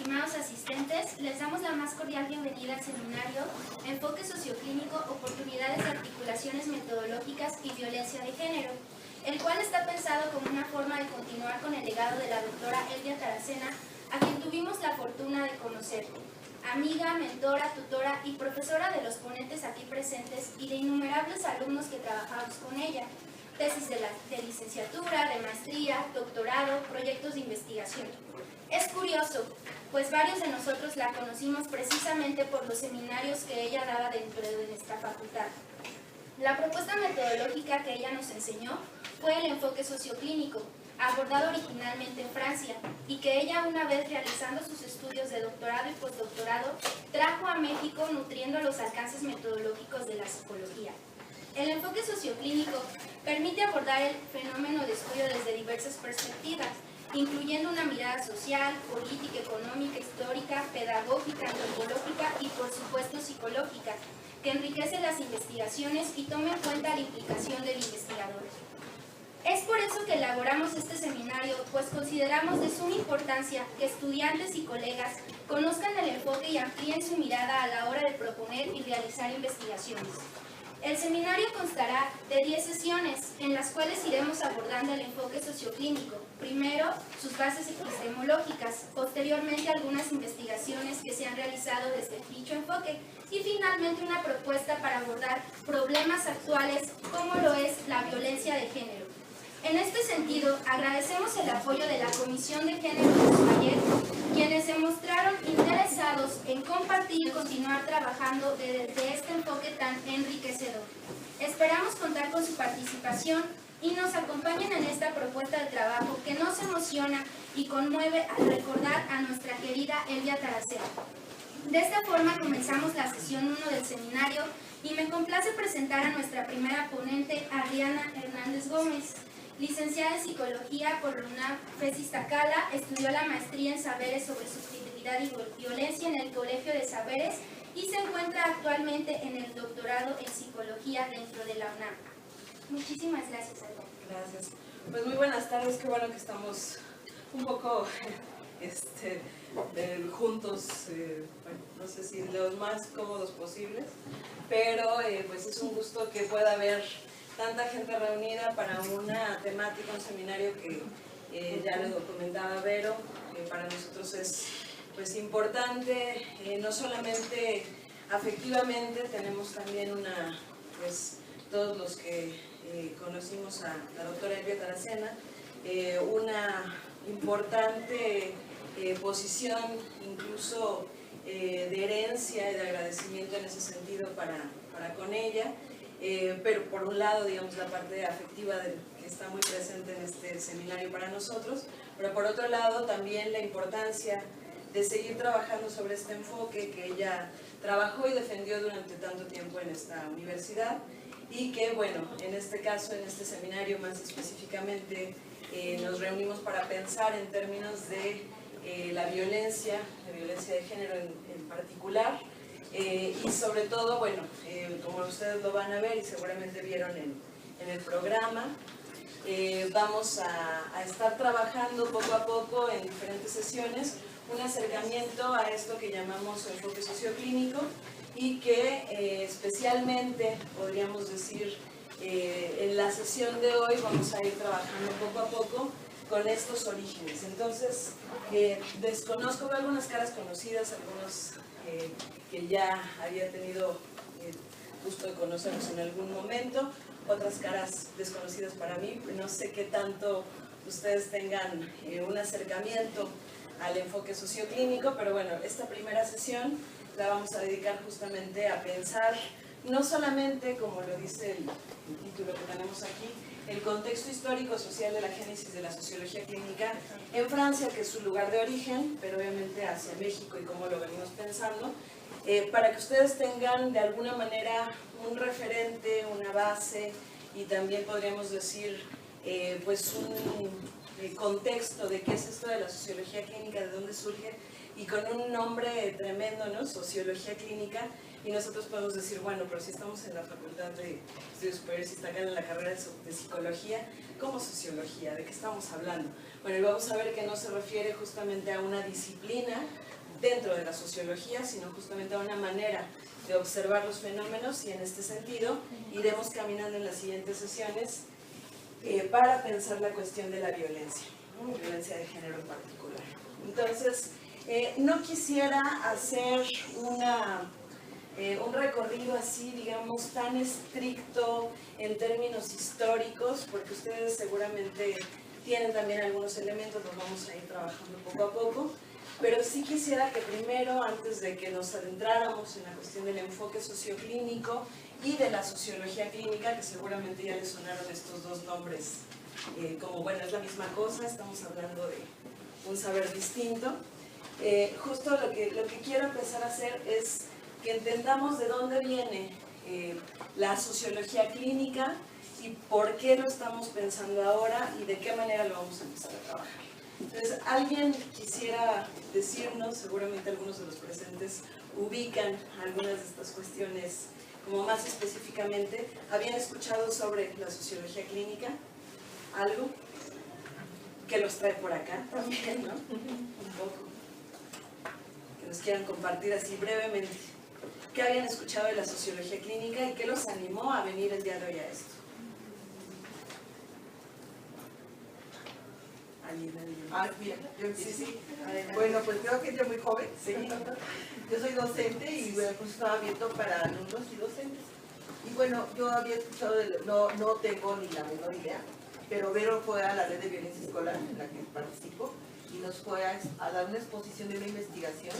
estimados asistentes, les damos la más cordial bienvenida al seminario Enfoque Socioclínico, Oportunidades de Articulaciones Metodológicas y Violencia de Género, el cual está pensado como una forma de continuar con el legado de la doctora Elvia Taracena, a quien tuvimos la fortuna de conocer. Amiga, mentora, tutora y profesora de los ponentes aquí presentes y de innumerables alumnos que trabajamos con ella. Tesis de licenciatura, de maestría, doctorado, proyectos de investigación. Es curioso, pues varios de nosotros la conocimos precisamente por los seminarios que ella daba dentro de nuestra facultad. La propuesta metodológica que ella nos enseñó fue el enfoque socioclínico, abordado originalmente en Francia, y que ella, una vez realizando sus estudios de doctorado y postdoctorado, trajo a México nutriendo los alcances metodológicos de la psicología. El enfoque socioclínico permite abordar el fenómeno de estudio desde diversas perspectivas, incluyendo una mirada social, política, económica, histórica, pedagógica, antropológica y, por supuesto, psicológica, que enriquece las investigaciones y toma en cuenta la implicación del investigador. Es por eso que elaboramos este seminario, pues consideramos de suma importancia que estudiantes y colegas conozcan el enfoque y amplíen su mirada a la hora de proponer y realizar investigaciones. El seminario constará de 10 sesiones, en las cuales iremos abordando el enfoque socioclínico. Primero, sus bases epistemológicas, posteriormente algunas investigaciones que se han realizado desde dicho enfoque y finalmente una propuesta para abordar problemas actuales como lo es la violencia de género. En este sentido, agradecemos el apoyo de la Comisión de Género de su taller, quienes se mostraron interesados en compartir y continuar trabajando desde este enfoque tan enriquecedor. Esperamos contar con su participación y nos acompañen en esta propuesta de trabajo que nos emociona y conmueve al recordar a nuestra querida Elvia Taracena. De esta forma comenzamos la sesión 1 del seminario y me complace presentar a nuestra primera ponente, Adriana Hernández Gómez. Licenciada en Psicología por la UNAM FES Iztacala, estudió la maestría en Saberes sobre Subjetividad y Violencia en el Colegio de Saberes y se encuentra actualmente en el doctorado en Psicología dentro de la UNAM. Muchísimas gracias, Adriana. Gracias. Pues muy buenas tardes, qué bueno que estamos un poco juntos, bueno, no sé si los más cómodos posibles, pero pues es un gusto que pueda haber tanta gente reunida para una temática, un seminario que ya lo comentaba Vero, para nosotros es pues importante, no solamente afectivamente, tenemos también pues todos los que conocimos a la doctora Elvia Taracena, una importante posición incluso de herencia y de agradecimiento en ese sentido para con ella. Pero por un lado, digamos, la parte afectiva que está muy presente en este seminario para nosotros, pero por otro lado también la importancia de seguir trabajando sobre este enfoque que ella trabajó y defendió durante tanto tiempo en esta universidad y que, bueno, en este caso, en este seminario más específicamente, nos reunimos para pensar en términos de la violencia de género en particular. Y sobre todo, bueno, como ustedes lo van a ver y seguramente vieron en el programa, vamos a estar trabajando poco a poco en diferentes sesiones un acercamiento a esto que llamamos enfoque socioclínico y que especialmente, podríamos decir, en la sesión de hoy vamos a ir trabajando poco a poco con estos orígenes. Entonces, desconozco, veo algunas caras conocidas, algunos que ya había tenido gusto de conocerlos en algún momento, otras caras desconocidas para mí, no sé qué tanto ustedes tengan un acercamiento al enfoque socioclínico, pero bueno, esta primera sesión la vamos a dedicar justamente a pensar, no solamente, como lo dice el título que tenemos aquí, el contexto histórico-social de la génesis de la sociología clínica en Francia, que es su lugar de origen, pero obviamente hacia México y cómo lo venimos pensando, para que ustedes tengan de alguna manera un referente, una base y también podríamos decir pues un contexto de qué es esto de la sociología clínica, de dónde surge, y con un nombre tremendo, ¿no? Sociología clínica, y nosotros podemos decir, bueno, pero si estamos en la Facultad de Estudios Superiores, si está acá en la carrera de Psicología, ¿cómo sociología? ¿De qué estamos hablando? Bueno, y vamos a ver que no se refiere justamente a una disciplina dentro de la sociología, sino justamente a una manera de observar los fenómenos, y en este sentido iremos caminando en las siguientes sesiones para pensar la cuestión de la violencia, ¿no? Violencia de género en particular. Entonces, no quisiera hacer un recorrido así, digamos, tan estricto en términos históricos, porque ustedes seguramente tienen también algunos elementos, los vamos a ir trabajando poco a poco, pero sí quisiera que primero, antes de que nos adentráramos en la cuestión del enfoque socioclínico y de la sociología clínica, que seguramente ya les sonaron estos dos nombres, como bueno, es la misma cosa, estamos hablando de un saber distinto. Justo lo que quiero empezar a hacer es que entendamos de dónde viene la sociología clínica y por qué lo estamos pensando ahora y de qué manera lo vamos a empezar a trabajar. Entonces, ¿alguien quisiera decirnos, seguramente algunos de los presentes ubican algunas de estas cuestiones como más específicamente? ¿Habían escuchado sobre la sociología clínica? ¿Algo? Que los trae por acá también, ¿no? Un poco. Que nos quieran compartir así brevemente. ¿Qué habían escuchado de la sociología clínica y qué los animó a venir el día de hoy a esto? Mira, sí. Bueno, pues creo que es muy joven. Sí. Yo soy docente y bueno, pues estaba abierto para alumnos y docentes. Y bueno, yo había escuchado, no tengo ni la menor idea, pero Vero fue a la red de violencia escolar en la que participo y nos fue a dar una exposición de una investigación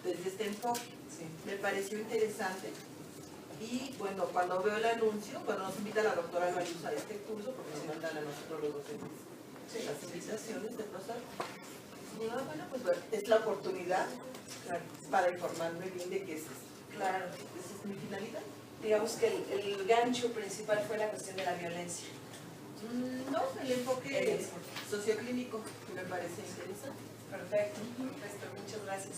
desde este enfoque. Sí. Me pareció interesante. Y bueno, cuando veo el anuncio, cuando nos invita la doctora Luisa a este curso, porque nos mandan a nosotros los docentes las invitaciones de pasar, bueno, pues es la oportunidad, claro, para informarme bien de qué es esto. Claro, esa es mi finalidad. Digamos que el gancho principal fue la cuestión de la violencia. No, el enfoque socioclínico, que me parece interesante. Perfecto, muchas gracias.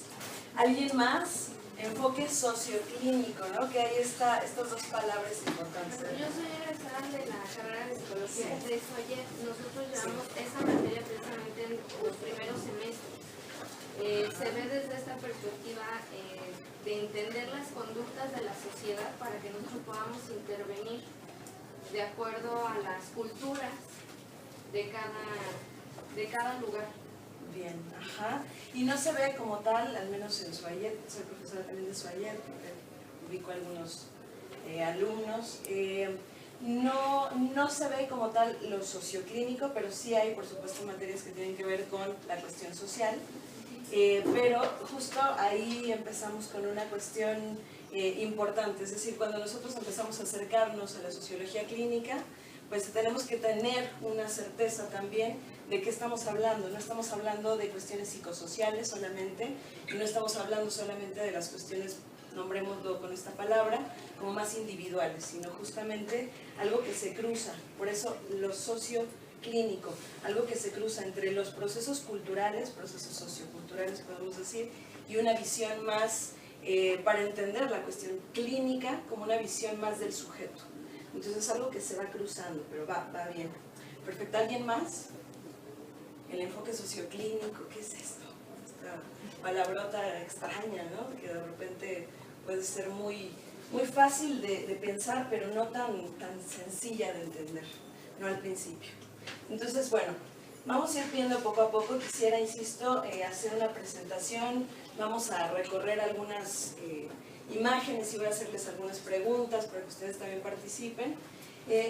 ¿Alguien más? Enfoque socioclínico, ¿no? Que hay estas dos palabras importantes. Yo soy egresada de la carrera de psicología de Soyer. Nosotros llevamos esa materia precisamente en los primeros semestres. Se ve desde esta perspectiva de entender las conductas de la sociedad para que nosotros podamos intervenir de acuerdo a las culturas de cada lugar. Bien, ajá. Y no se ve como tal, al menos en Soyer, soy profesora también de Soyer, porque ubico a algunos alumnos, no se ve como tal lo socioclínico, pero sí hay, por supuesto, materias que tienen que ver con la cuestión social, pero justo ahí empezamos con una cuestión importante, es decir, cuando nosotros empezamos a acercarnos a la sociología clínica, pues tenemos que tener una certeza también de qué estamos hablando. No estamos hablando de cuestiones psicosociales solamente, y no estamos hablando solamente de las cuestiones, nombrémoslo con esta palabra, como más individuales, sino justamente algo que se cruza. Por eso lo socioclínico, algo que se cruza entre los procesos culturales, procesos socioculturales podemos decir, y una visión más, para entender la cuestión clínica, como una visión más del sujeto. Entonces es algo que se va cruzando, pero va bien. Perfecto. ¿Alguien más? El enfoque socioclínico, ¿qué es esto? Esta palabrota extraña, ¿no? Que de repente puede ser muy fácil de pensar, pero no tan sencilla de entender, no al principio. Entonces, bueno, vamos a ir viendo poco a poco. Quisiera, insisto, hacer una presentación. Vamos a recorrer algunas imágenes y voy a hacerles algunas preguntas para que ustedes también participen.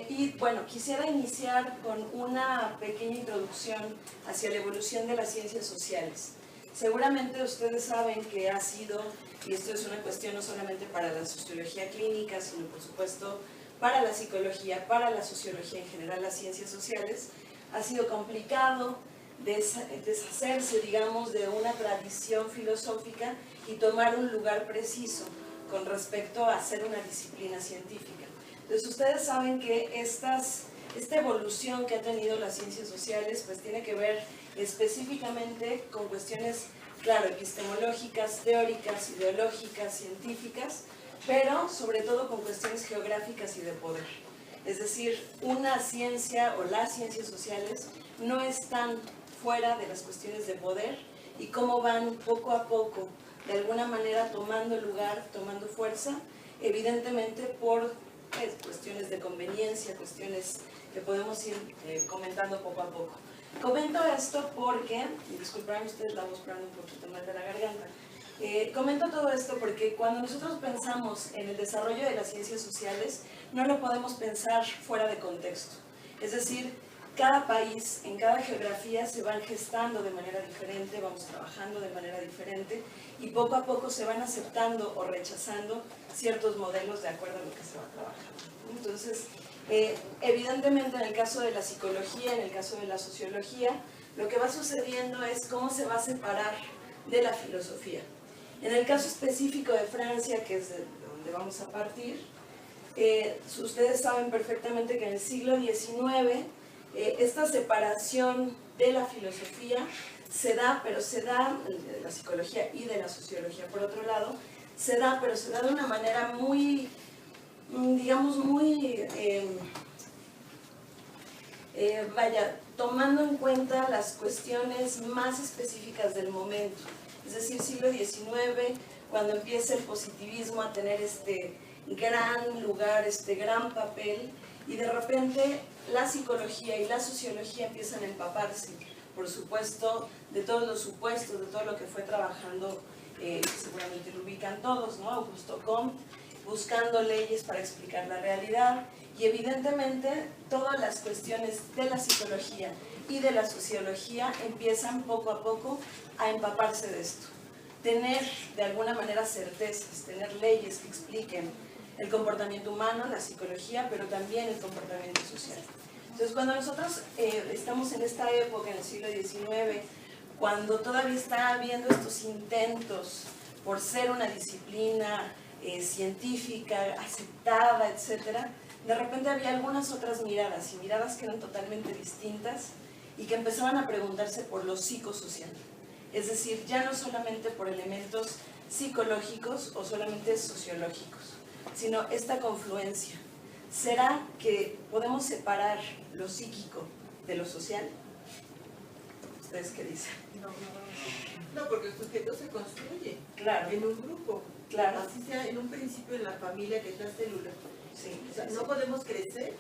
Y bueno, quisiera iniciar con una pequeña introducción hacia la evolución de las ciencias sociales. Seguramente ustedes saben que ha sido, y esto es una cuestión no solamente para la sociología clínica, sino por supuesto para la psicología, para la sociología en general, las ciencias sociales, ha sido complicado deshacerse, digamos, de una tradición filosófica y tomar un lugar preciso con respecto a ser una disciplina científica. Entonces ustedes saben que esta evolución que ha tenido las ciencias sociales pues tiene que ver específicamente con cuestiones, claro, epistemológicas, teóricas, ideológicas, científicas, pero sobre todo con cuestiones geográficas y de poder. Es decir, una ciencia o las ciencias sociales no están fuera de las cuestiones de poder y cómo van poco a poco de alguna manera tomando lugar, tomando fuerza, evidentemente por cuestiones de conveniencia, cuestiones que podemos ir comentando poco a poco. Comento esto porque, y disculparán ustedes la voz, pero ando un poquito mal de la garganta. Comento todo esto porque cuando nosotros pensamos en el desarrollo de las ciencias sociales, no lo podemos pensar fuera de contexto. Es decir, cada país, en cada geografía se van gestando de manera diferente, vamos trabajando de manera diferente y poco a poco se van aceptando o rechazando ciertos modelos de acuerdo a lo que se va trabajando. Entonces, evidentemente en el caso de la psicología, en el caso de la sociología, lo que va sucediendo es cómo se va a separar de la filosofía. En el caso específico de Francia, que es de donde vamos a partir, ustedes saben perfectamente que en el siglo XIX esta separación de la filosofía se da, pero se da, de la psicología y de la sociología por otro lado, se da, pero se da de una manera muy, digamos, muy, tomando en cuenta las cuestiones más específicas del momento. Es decir, siglo XIX, cuando empieza el positivismo a tener este gran lugar, este gran papel, y de repente la psicología y la sociología empiezan a empaparse, por supuesto, de todos los supuestos, de todo lo que fue trabajando, seguramente lo ubican todos, ¿no? Augusto Comte, buscando leyes para explicar la realidad, y evidentemente todas las cuestiones de la psicología y de la sociología empiezan poco a poco a empaparse de esto. Tener de alguna manera certezas, tener leyes que expliquen el comportamiento humano, la psicología, pero también el comportamiento social. Entonces, cuando nosotros estamos en esta época, en el siglo XIX, cuando todavía está habiendo estos intentos por ser una disciplina científica, aceptada, etc., de repente había algunas otras miradas, y miradas que eran totalmente distintas, y que empezaban a preguntarse por lo psicosocial. Es decir, ya no solamente por elementos psicológicos o solamente sociológicos, sino esta confluencia. ¿Será que podemos separar lo psíquico de lo social? ¿Ustedes qué dicen? No, porque el sujeto se construye en un grupo. Claro. Así sea en un principio en la familia, que es la célula. Sí, o sea, no podemos crecer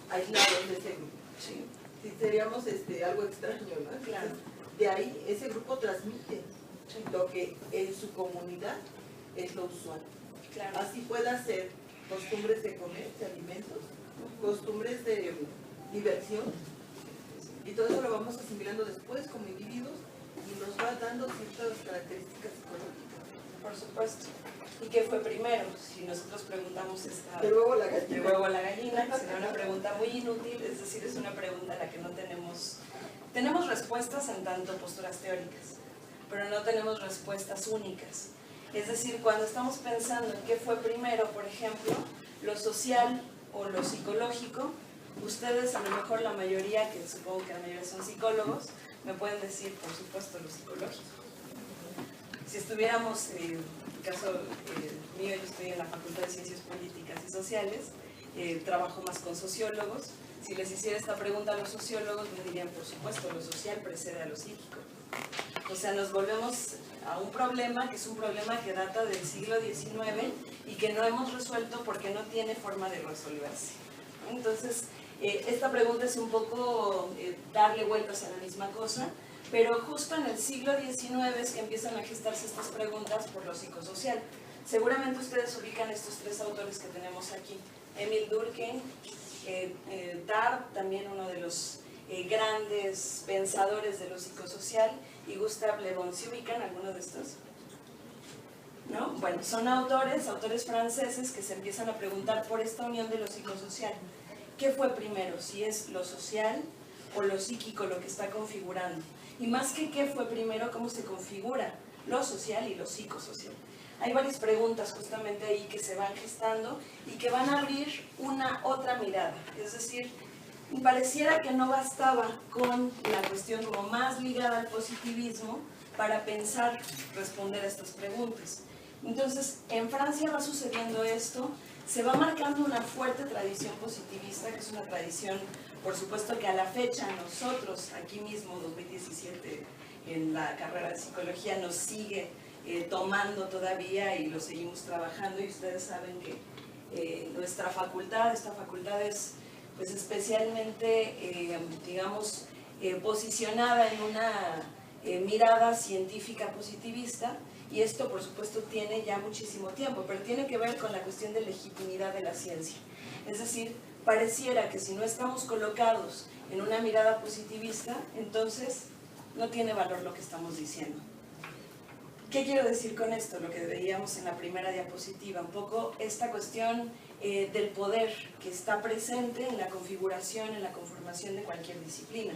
aislados de ese grupo. Sí. Si seríamos algo extraño, ¿no? Claro. De ahí ese grupo transmite lo que en su comunidad es lo usual. Claro. Así pueda ser costumbres de comer, de alimentos, costumbres de diversión, y todo eso lo vamos asimilando después como individuos y nos va dando ciertas características psicológicas. Por supuesto. ¿Y qué fue primero? Si nosotros preguntamos esta... El huevo o la gallina. El huevo o la gallina, que sería una pregunta muy inútil, es decir, es una pregunta a la que no tenemos... Tenemos respuestas en tanto posturas teóricas, pero no tenemos respuestas únicas. Es decir, cuando estamos pensando en qué fue primero, por ejemplo, lo social o lo psicológico, ustedes, a lo mejor la mayoría, que supongo que la mayoría son psicólogos, me pueden decir, por supuesto, lo psicológico. Si estuviéramos, en el caso mío, yo estoy en la Facultad de Ciencias Políticas y Sociales, trabajo más con sociólogos. Si les hiciera esta pregunta a los sociólogos, me dirían, por supuesto, lo social precede a lo psíquico. O sea, nos volvemos a un problema que es un problema que data del siglo XIX y que no hemos resuelto porque no tiene forma de resolverse. Entonces, esta pregunta es un poco darle vueltas a la misma cosa, pero justo en el siglo XIX es que empiezan a gestarse estas preguntas por lo psicosocial. Seguramente ustedes ubican estos tres autores que tenemos aquí. Émile Durkheim, Tard, también uno de los grandes pensadores de lo psicosocial, y Gustave Le Bon. ¿Se ubican alguno de estos? ¿No? Bueno, son autores franceses que se empiezan a preguntar por esta unión de lo psicosocial. ¿Qué fue primero? Si es lo social o lo psíquico lo que está configurando. Y más que qué fue primero, cómo se configura lo social y lo psicosocial. Hay varias preguntas justamente ahí que se van gestando y que van a abrir una otra mirada. Es decir, pareciera que no bastaba con la cuestión como más ligada al positivismo para pensar responder a estas preguntas. Entonces, en Francia va sucediendo esto, se va marcando una fuerte tradición positivista, que es una tradición, por supuesto, que a la fecha nosotros, aquí mismo, 2017, en la carrera de psicología, nos sigue tomando todavía y lo seguimos trabajando, y ustedes saben que nuestra facultad, esta facultad es pues especialmente, digamos, posicionada en una mirada científica positivista, y esto por supuesto tiene ya muchísimo tiempo, pero tiene que ver con la cuestión de legitimidad de la ciencia. Es decir, pareciera que si no estamos colocados en una mirada positivista, entonces no tiene valor lo que estamos diciendo. ¿Qué quiero decir con esto? Lo que veíamos en la primera diapositiva, un poco esta cuestión del poder que está presente en la configuración, en la conformación de cualquier disciplina.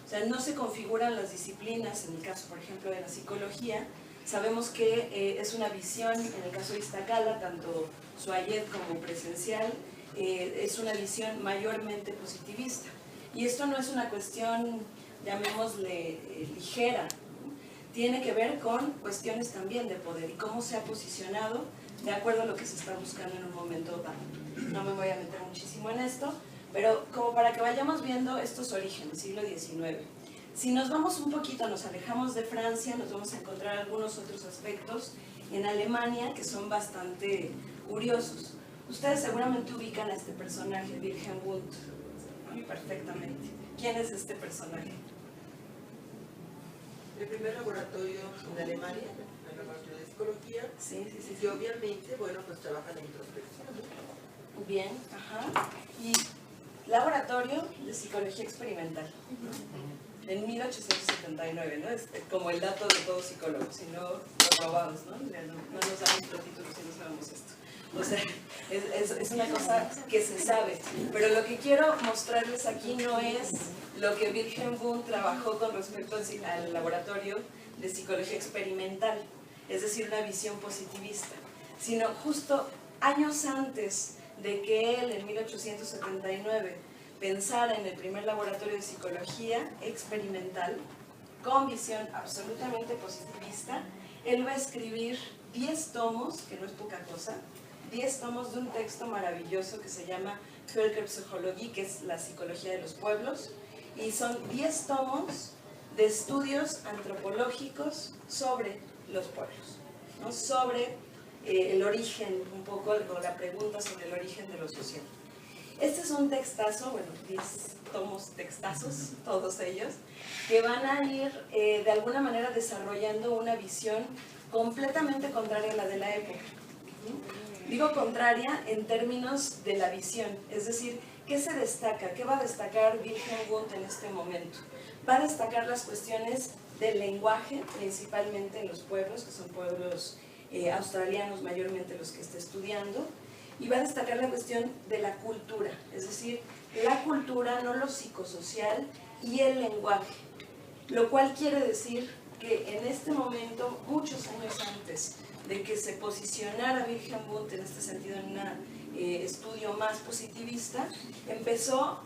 O sea, no se configuran las disciplinas, en el caso, por ejemplo, de la psicología. Sabemos que es una visión, en el caso de Iztacala, tanto Suayet como Presencial, es una visión mayormente positivista. Y esto no es una cuestión, llamémosle, ligera, ¿no? Tiene que ver con cuestiones también de poder y cómo se ha posicionado de acuerdo a lo que se está buscando en un momento dado. No me voy a meter muchísimo en esto, pero como para que vayamos viendo estos orígenes, siglo XIX. Si nos vamos un poquito, nos alejamos de Francia, nos vamos a encontrar algunos otros aspectos en Alemania que son bastante curiosos. Ustedes seguramente ubican a este personaje, Wilhelm Wundt, perfectamente. ¿Quién es este personaje? El primer laboratorio en Alemania, el laboratorio de psicología, Sí. que obviamente, bueno, pues trabaja en introspección, ¿no? Bien, ajá. Y laboratorio de psicología experimental, ¿no? En 1879, ¿no? Es como el dato de todo psicólogo, si no lo robamos, ¿no? No nos dan nuestros títulos si no sabemos esto. O sea, es una cosa que se sabe. Pero lo que quiero mostrarles aquí no es lo que Wilhelm Wundt trabajó con respecto al laboratorio de psicología experimental, es decir, una visión positivista, sino justo años antes de que él, en 1879, pensara en el primer laboratorio de psicología experimental, con visión absolutamente positivista, él va a escribir 10 tomos, que no es poca cosa, 10 tomos de un texto maravilloso que se llama Völkerpsychologie, que es la psicología de los pueblos, y son 10 tomos de estudios antropológicos sobre los pueblos, ¿no? Sobre el origen, un poco la pregunta sobre el origen de lo social. Este es un textazo, bueno, 10 tomos textazos, todos ellos, que van a ir de alguna manera desarrollando una visión completamente contraria a la de la época. Digo contraria en términos de la visión, es decir, ¿qué se destaca? ¿Qué va a destacar Wilhelm Wundt en este momento? Va a destacar las cuestiones del lenguaje, principalmente en los pueblos, que son pueblos australianos mayormente los que está estudiando, y va a destacar la cuestión de la cultura, es decir, la cultura, no lo psicosocial, y el lenguaje, lo cual quiere decir que en este momento, muchos años antes de que se posicionara Wilhelm Wundt en este sentido en un estudio más positivista, empezó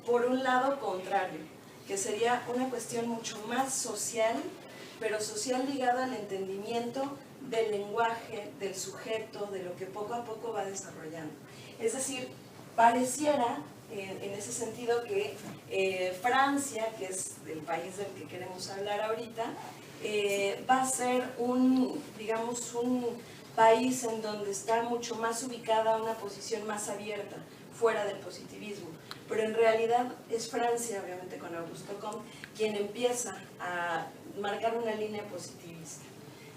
por un lado contrario, que sería una cuestión mucho más social, pero social ligada al entendimiento del lenguaje, del sujeto, de lo que poco a poco va desarrollando. Es decir, pareciera en ese sentido que Francia, que es el país del que queremos hablar ahorita, va a ser digamos, un país en donde está mucho más ubicada una posición más abierta, fuera del positivismo. Pero en realidad es Francia, obviamente con Auguste Comte, quien empieza a marcar una línea positivista.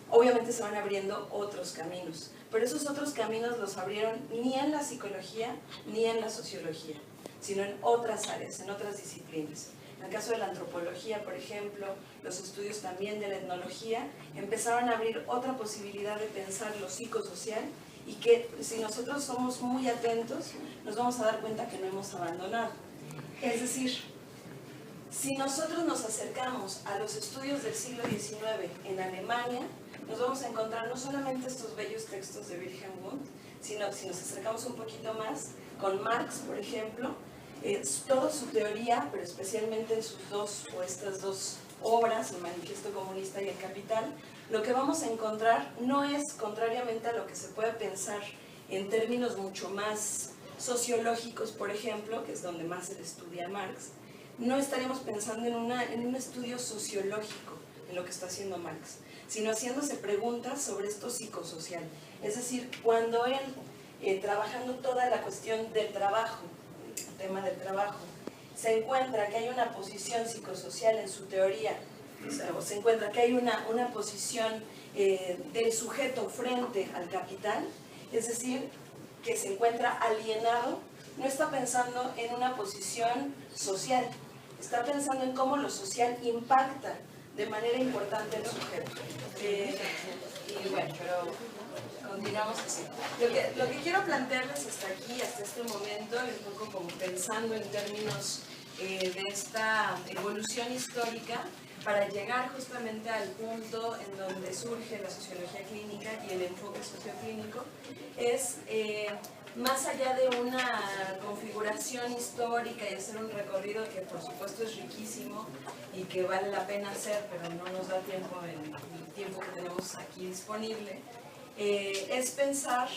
Obviamente se van abriendo otros caminos, pero esos otros caminos los abrieron ni en la psicología ni en la sociología, sino en otras áreas, en otras disciplinas. En el caso de la antropología, por ejemplo, los estudios también de la etnología empezaron a abrir otra posibilidad de pensar lo psicosocial, y que si nosotros somos muy atentos, nos vamos a dar cuenta que no hemos abandonado. Es decir, si nosotros nos acercamos a los estudios del siglo XIX en Alemania, nos vamos a encontrar no solamente estos bellos textos de Wilhelm Wundt, sino si nos acercamos un poquito más con Marx, por ejemplo, toda su teoría, pero especialmente en sus estas dos obras, El Manifiesto Comunista y El Capital, lo que vamos a encontrar no es, contrariamente a lo que se puede pensar en términos mucho más sociológicos, por ejemplo, que es donde más se estudia Marx, no estaríamos pensando en un estudio sociológico en lo que está haciendo Marx, sino haciéndose preguntas sobre esto psicosocial. Es decir, cuando él, trabajando toda la cuestión del trabajo, el tema del trabajo, se encuentra que hay una posición psicosocial en su teoría, o se encuentra que hay una posición del sujeto frente al capital, es decir, que se encuentra alienado, no está pensando en una posición social, está pensando en cómo lo social impacta de manera importante al sujeto. Y bueno, pero continuamos así. Lo que quiero plantearles hasta aquí, hasta este momento, un poco como pensando en términos de esta evolución histórica, para llegar justamente al punto en donde surge la sociología clínica y el enfoque socioclínico, es más allá de una configuración histórica y hacer un recorrido que por supuesto es riquísimo y que vale la pena hacer, pero no nos da tiempo en el tiempo que tenemos aquí disponible, es pensar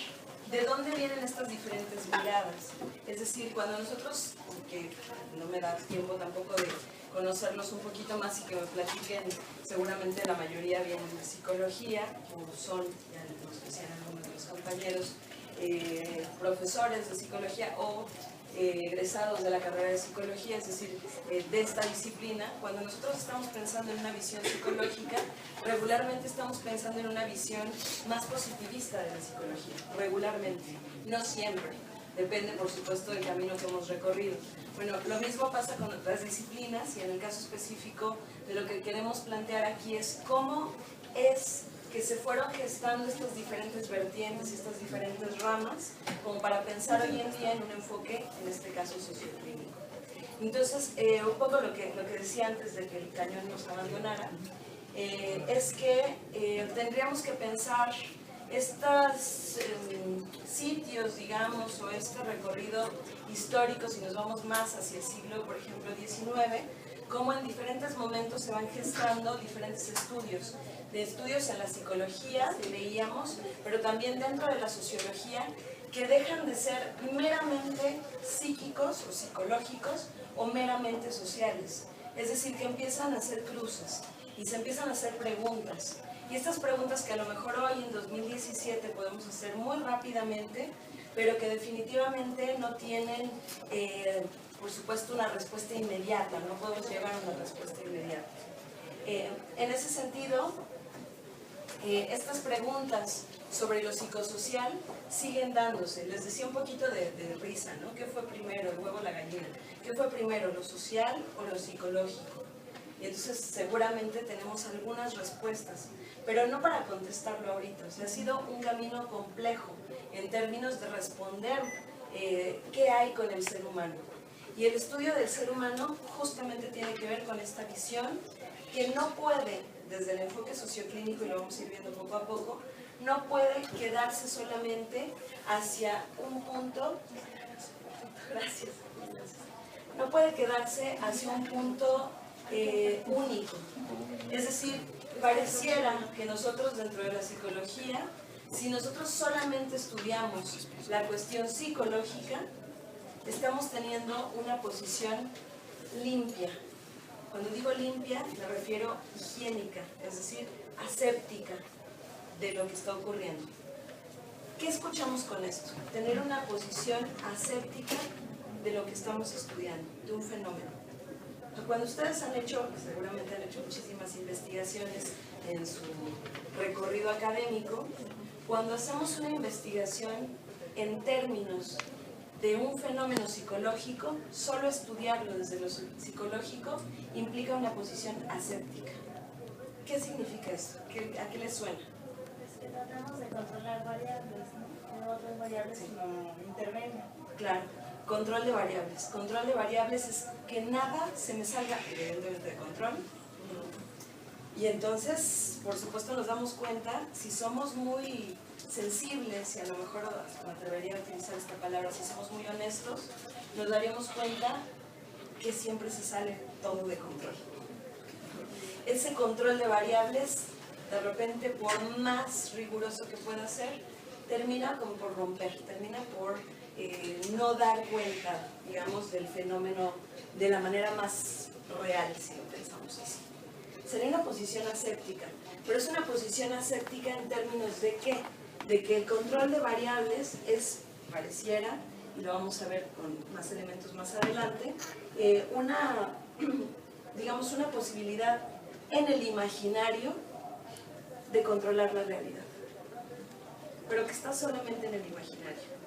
de dónde vienen estas diferentes miradas. Es decir, cuando nosotros, que no me da tiempo tampoco de conocerlos un poquito más y que me platiquen, seguramente la mayoría vienen de psicología, o son, ya nos decían algunos de los compañeros, profesores de psicología o egresados de la carrera de psicología, es decir, de esta disciplina. Cuando nosotros estamos pensando en una visión psicológica, regularmente estamos pensando en una visión más positivista de la psicología, regularmente, no siempre. Depende, por supuesto, del camino que hemos recorrido. Bueno, lo mismo pasa con otras disciplinas y en el caso específico de lo que queremos plantear aquí es cómo es que se fueron gestando estas diferentes vertientes y estas diferentes ramas como para pensar hoy en día en un enfoque, en este caso, socioclínico. Entonces, un poco lo que decía antes de que el cañón nos abandonara, es que tendríamos que pensar estos sitios, digamos, o este recorrido histórico, si nos vamos más hacia el siglo, por ejemplo, XIX, cómo en diferentes momentos se van gestando diferentes estudios. De estudios en la psicología, leíamos, pero también dentro de la sociología, que dejan de ser meramente psíquicos o psicológicos o meramente sociales. Es decir, que empiezan a hacer cruces y se empiezan a hacer preguntas. Y estas preguntas que a lo mejor hoy en 2017 podemos hacer muy rápidamente, pero que definitivamente no tienen, por supuesto, una respuesta inmediata, no podemos llegar a una respuesta inmediata. En ese sentido, estas preguntas sobre lo psicosocial siguen dándose. Les decía un poquito de risa, ¿no? ¿Qué fue primero, el huevo o la gallina? ¿Qué fue primero, lo social o lo psicológico? Y entonces seguramente tenemos algunas respuestas, pero no para contestarlo ahorita. O sea, ha sido un camino complejo en términos de responder qué hay con el ser humano. Y el estudio del ser humano justamente tiene que ver con esta visión que no puede, desde el enfoque socioclínico, y lo vamos a ir viendo poco a poco, no puede quedarse solamente hacia un punto, gracias, no puede quedarse hacia un punto único. Es decir, pareciera que nosotros dentro de la psicología, si nosotros solamente estudiamos la cuestión psicológica, estamos teniendo una posición limpia. Cuando digo limpia, me refiero higiénica, es decir, aséptica de lo que está ocurriendo. ¿Qué escuchamos con esto? Tener una posición aséptica de lo que estamos estudiando, de un fenómeno. Cuando ustedes han hecho, seguramente han hecho muchísimas investigaciones en su recorrido académico, cuando hacemos una investigación en términos de un fenómeno psicológico, solo estudiarlo desde lo psicológico implica una posición aséptica. ¿Qué significa esto? ¿A qué les suena? Es que tratamos de controlar variables, ¿no? No otras variables, Sí. sino intervenio. Claro, control de variables. Control de variables es que nada se me salga, evidentemente, de control. Y entonces, por supuesto, nos damos cuenta, si somos muy sensibles, y a lo mejor me atrevería a utilizar esta palabra, si somos muy honestos, nos daríamos cuenta que siempre se sale todo de control. Ese control de variables, de repente, por más riguroso que pueda ser, termina como por romper, termina por no dar cuenta, digamos, del fenómeno de la manera más real, si lo pensamos así. Sería una posición aséptica. pero es una posición aséptica en términos de ¿qué? De que el control de variables es, pareciera, y lo vamos a ver con más elementos más adelante, digamos, una posibilidad en el imaginario de controlar la realidad, pero que está solamente en el imaginario.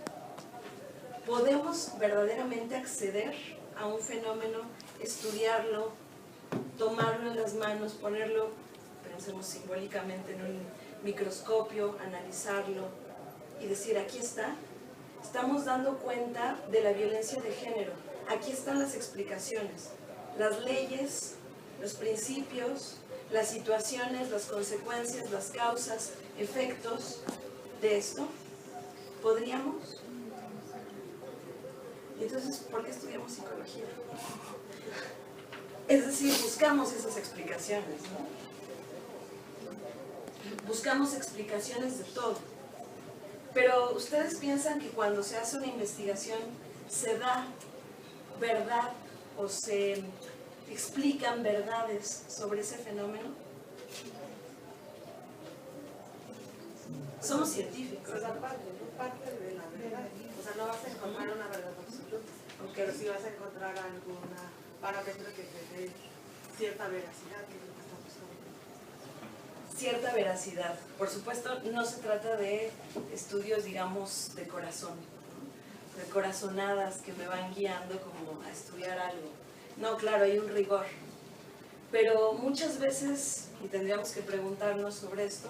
Podemos verdaderamente acceder a un fenómeno, estudiarlo, tomarlo en las manos, ponerlo, pensemos simbólicamente, en un microscopio, analizarlo y decir, aquí está, estamos dando cuenta de la violencia de género, aquí están las explicaciones, las leyes, los principios, las situaciones, las consecuencias, las causas, efectos de esto. ¿Podríamos? Entonces, ¿por qué estudiamos psicología? Es decir, buscamos esas explicaciones, ¿no? Buscamos explicaciones de todo. Pero ¿ustedes piensan que cuando se hace una investigación se da verdad o se explican verdades sobre ese fenómeno? Somos científicos. Es la parte de la verdad. O sea, no vas a encontrar una verdad absoluta, pero sí vas a encontrar algún parámetro que te dé cierta veracidad, que es lo que estamos buscando. Cierta veracidad. Por supuesto, no se trata de estudios, digamos, de corazón, ¿no? De corazonadas que me van guiando como a estudiar algo. No, claro, hay un rigor. Pero muchas veces, y tendríamos que preguntarnos sobre esto,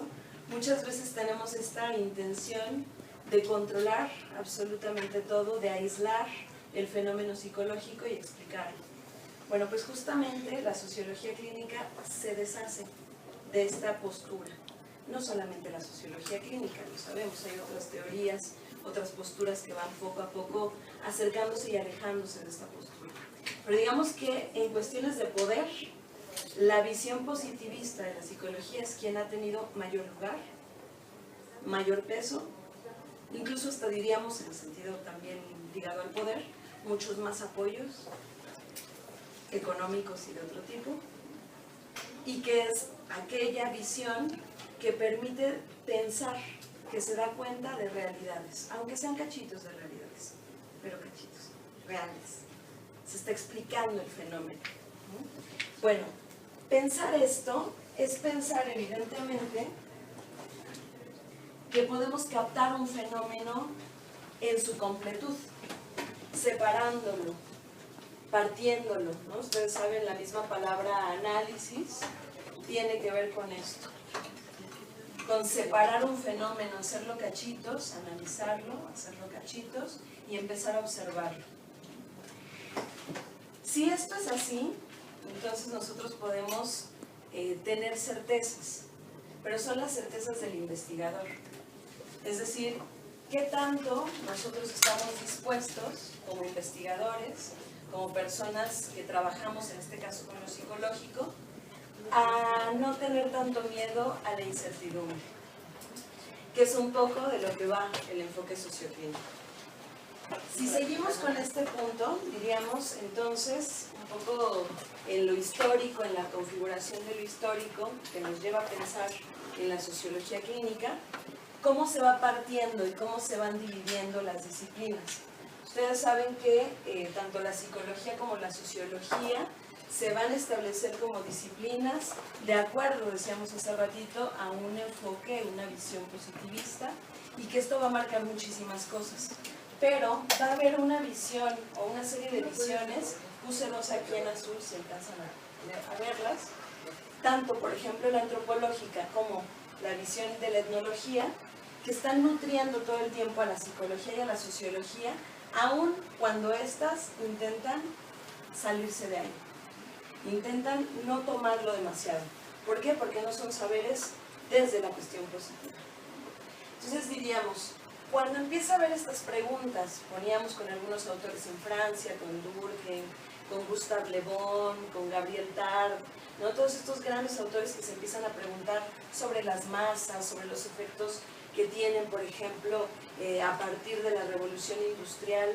muchas veces tenemos esta intención de controlar absolutamente todo, de aislar el fenómeno psicológico y explicarlo. Bueno, pues justamente la sociología clínica se deshace de esta postura. No solamente la sociología clínica, lo sabemos, hay otras teorías, otras posturas que van poco a poco acercándose y alejándose de esta postura. Pero digamos que en cuestiones de poder, la visión positivista de la psicología es quien ha tenido mayor lugar, mayor peso, incluso hasta diríamos, en el sentido también ligado al poder, muchos más apoyos económicos y de otro tipo, y que es aquella visión que permite pensar, que se da cuenta de realidades, aunque sean cachitos de realidades, pero cachitos, reales. Se está explicando el fenómeno, ¿no? Bueno, pensar esto es pensar evidentemente que podemos captar un fenómeno en su completud, separándolo, partiéndolo, ¿no? Ustedes saben, la misma palabra análisis tiene que ver con esto, con separar un fenómeno, hacerlo cachitos, analizarlo, hacerlo cachitos y empezar a observarlo. Si esto es así, entonces nosotros podemos tener certezas, pero son las certezas del investigador. Es decir, ¿qué tanto nosotros estamos dispuestos como investigadores, como personas que trabajamos en este caso con lo psicológico, a no tener tanto miedo a la incertidumbre? Que es un poco de lo que va el enfoque socioclínico. Si seguimos con este punto, diríamos entonces un poco en lo histórico, en la configuración de lo histórico, que nos lleva a pensar en la sociología clínica, cómo se va partiendo y cómo se van dividiendo las disciplinas. Ustedes saben que tanto la psicología como la sociología se van a establecer como disciplinas de acuerdo, decíamos hace ratito, a un enfoque, una visión positivista, y que esto va a marcar muchísimas cosas. Pero va a haber una visión o una serie de visiones, puse dos aquí en azul si alcanzan a verlas, tanto por ejemplo la antropológica como la visión de la etnología, que están nutriendo todo el tiempo a la psicología y a la sociología, aun cuando éstas intentan salirse de ahí, intentan no tomarlo demasiado. ¿Por qué? Porque no son saberes desde la cuestión positiva. Entonces diríamos, cuando empieza a haber estas preguntas, poníamos con algunos autores en Francia, con Durkheim, con Gustave Le Bon, con Gabriel Tarde, ¿no? Todos estos grandes autores que se empiezan a preguntar sobre las masas, sobre los efectos que tienen, por ejemplo, a partir de la revolución industrial,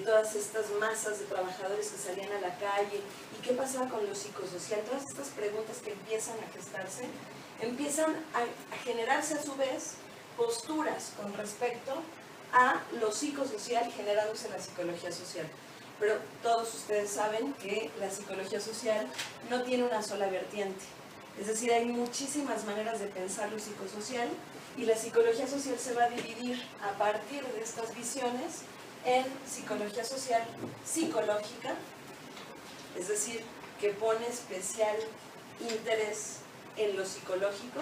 todas estas masas de trabajadores que salían a la calle, y qué pasaba con lo psicosocial, todas estas preguntas que empiezan a gestarse, empiezan a generarse a su vez posturas con respecto a lo psicosocial generándose la psicología social. Pero todos ustedes saben que la psicología social no tiene una sola vertiente. Es decir, hay muchísimas maneras de pensar lo psicosocial y la psicología social se va a dividir a partir de estas visiones en psicología social psicológica, es decir, que pone especial interés en lo psicológico,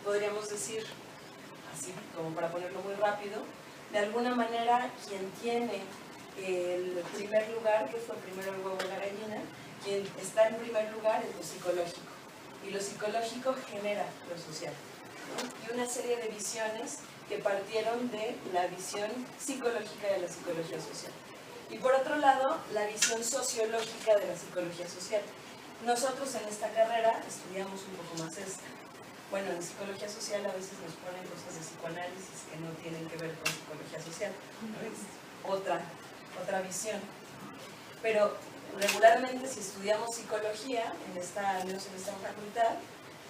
podríamos decir, así como para ponerlo muy rápido, de alguna manera quien tiene el primer lugar, que fue primero el huevo o la gallina, quien está en primer lugar es lo psicológico, y lo psicológico genera lo social, ¿no? Y una serie de visiones que partieron de la visión psicológica de la psicología social. Y por otro lado, la visión sociológica de la psicología social. Nosotros en esta carrera estudiamos un poco más esta. Bueno, en psicología social a veces nos ponen cosas de psicoanálisis que no tienen que ver con psicología social. Es otra visión. Pero regularmente si estudiamos psicología en esta facultad,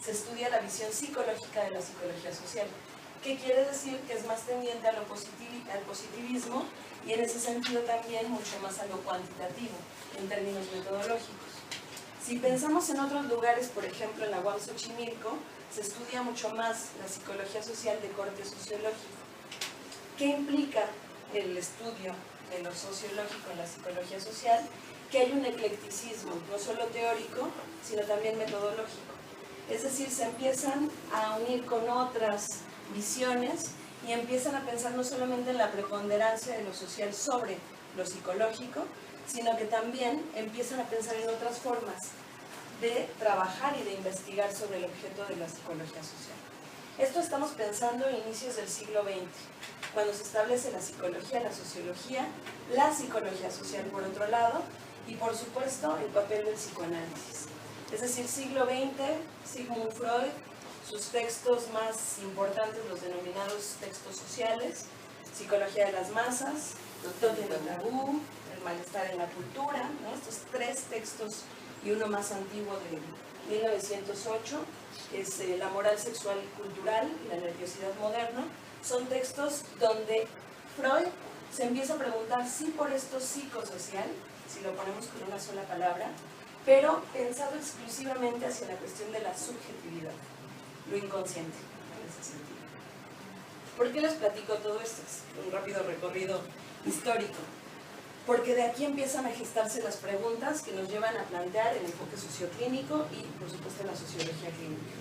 se estudia la visión psicológica de la psicología social. ¿Qué quiere decir? Que es más tendiente al positivismo y en ese sentido también mucho más a lo cuantitativo, en términos metodológicos. Si pensamos en otros lugares, por ejemplo en la UAM Xochimilco, se estudia mucho más la psicología social de corte sociológico. ¿Qué implica el estudio de lo sociológico en la psicología social? Que hay un eclecticismo, no solo teórico, sino también metodológico. Es decir, se empiezan a unir con otras visiones y empiezan a pensar no solamente en la preponderancia de lo social sobre lo psicológico, sino que también empiezan a pensar en otras formas de trabajar y de investigar sobre el objeto de la psicología social. Esto estamos pensando a inicios del siglo XX, cuando se establece la psicología, la sociología, la psicología social por otro lado, y por supuesto el papel del psicoanálisis. Es decir, siglo XX, Sigmund Freud, sus textos más importantes, los denominados textos sociales, Psicología de las masas, Todo tiene tabú, El malestar en la cultura, ¿no? Estos tres textos y uno más antiguo de 1908, que es La moral sexual y cultural y la nerviosidad moderna, son textos donde Freud se empieza a preguntar si por esto psicosocial, si lo ponemos con una sola palabra, pero pensado exclusivamente hacia la cuestión de la subjetividad, lo inconsciente, en ese sentido. ¿Por qué les platico todo esto? Es un rápido recorrido histórico. Porque de aquí empiezan a gestarse las preguntas que nos llevan a plantear el enfoque socioclínico y, por supuesto, la sociología clínica.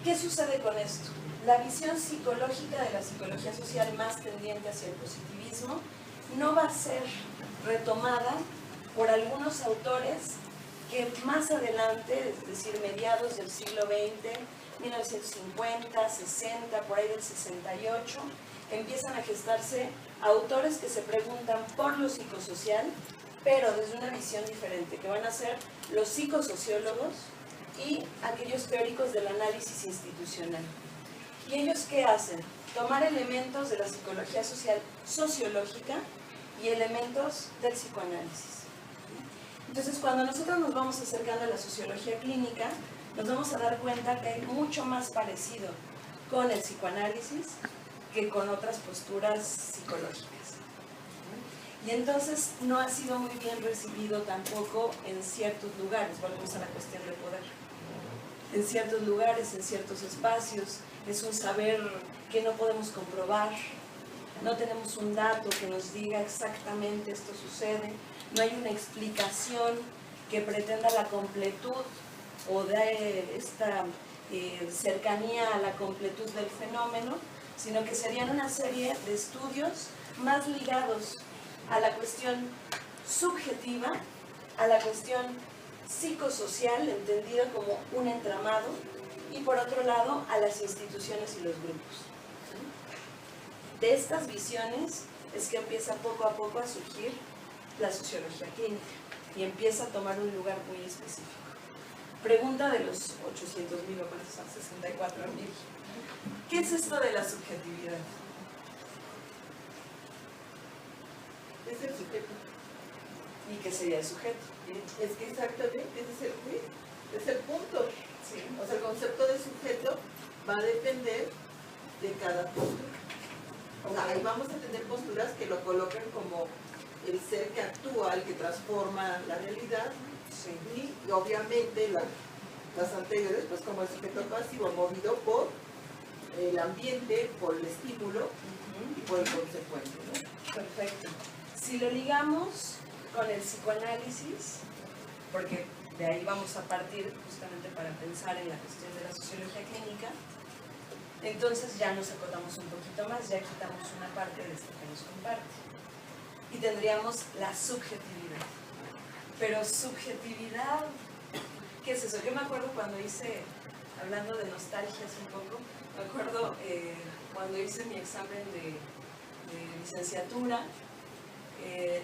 ¿Qué sucede con esto? La visión psicológica de la psicología social más tendiente hacia el positivismo no va a ser retomada por algunos autores que más adelante, es decir, mediados del siglo XX, 1950, 60, por ahí del 68, empiezan a gestarse autores que se preguntan por lo psicosocial, pero desde una visión diferente, que van a ser los psicosociólogos y aquellos teóricos del análisis institucional. ¿Y ellos qué hacen? Tomar elementos de la psicología social sociológica y elementos del psicoanálisis. Entonces, cuando nosotros nos vamos acercando a la sociología clínica, nos vamos a dar cuenta que hay mucho más parecido con el psicoanálisis que con otras posturas psicológicas. Y entonces no ha sido muy bien recibido tampoco en ciertos lugares, volvemos a la cuestión de poder. En ciertos lugares, en ciertos espacios, es un saber que no podemos comprobar, no tenemos un dato que nos diga exactamente esto sucede, no hay una explicación que pretenda la completud o de esta cercanía a la completud del fenómeno, sino que serían una serie de estudios más ligados a la cuestión subjetiva, a la cuestión psicosocial, entendida como un entramado, y por otro lado a las instituciones y los grupos. De estas visiones es que empieza poco a poco a surgir la sociología clínica y empieza a tomar un lugar muy específico. Pregunta de los 800.000 o cuántos son, 64.000. ¿Qué es esto de la subjetividad? Es el sujeto. ¿Y qué sería el sujeto? Es que exactamente, ese es el punto. Sí. O sea, el concepto de sujeto va a depender de cada postura. O sea, ahí vamos a tener posturas que lo colocan como el ser que actúa, el que transforma la realidad, Sí. y obviamente las anteriores, pues como el sujeto pasivo, movido por el ambiente, por el estímulo y por el consecuente, ¿no? Perfecto. Si lo ligamos con el psicoanálisis, porque de ahí vamos a partir justamente para pensar en la cuestión de la sociología clínica, entonces ya nos acotamos un poquito más, ya quitamos una parte de esto que nos comparte. Y tendríamos la subjetividad. Pero subjetividad, ¿qué es eso? Yo me acuerdo cuando hice, hablando de nostalgias un poco, me acuerdo cuando hice mi examen de licenciatura, el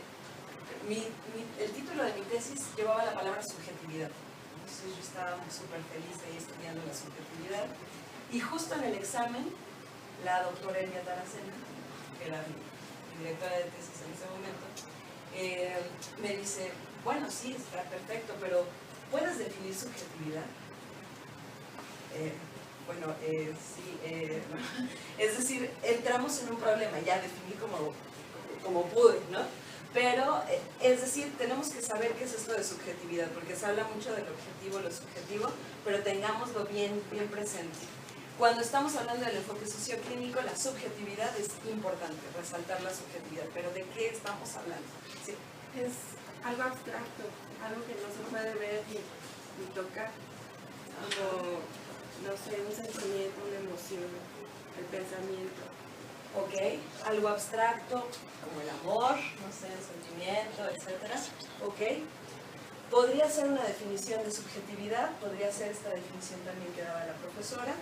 título de mi tesis llevaba la palabra subjetividad. Entonces yo estaba súper feliz ahí estudiando la subjetividad. Y justo en el examen, la doctora Elvia Taracena, que era mi directora de tesis en ese momento, me dice, bueno, sí, está perfecto, pero ¿puedes definir subjetividad? Sí, es decir, entramos en un problema, ya definí como pude, ¿no? Pero, es decir, tenemos que saber qué es esto de subjetividad, porque se habla mucho del objetivo, lo subjetivo, pero tengámoslo bien presente. Cuando estamos hablando del enfoque socioclínico, la subjetividad es importante, resaltar la subjetividad, pero ¿de qué estamos hablando? Sí. Es algo abstracto, algo que no se puede ver ni tocar, algo, no sé, un sentimiento, una emoción, el pensamiento. Ok, algo abstracto, como el amor, no sé, el sentimiento, etc. Ok. Podría ser una definición de subjetividad, podría ser esta definición también que daba la profesora,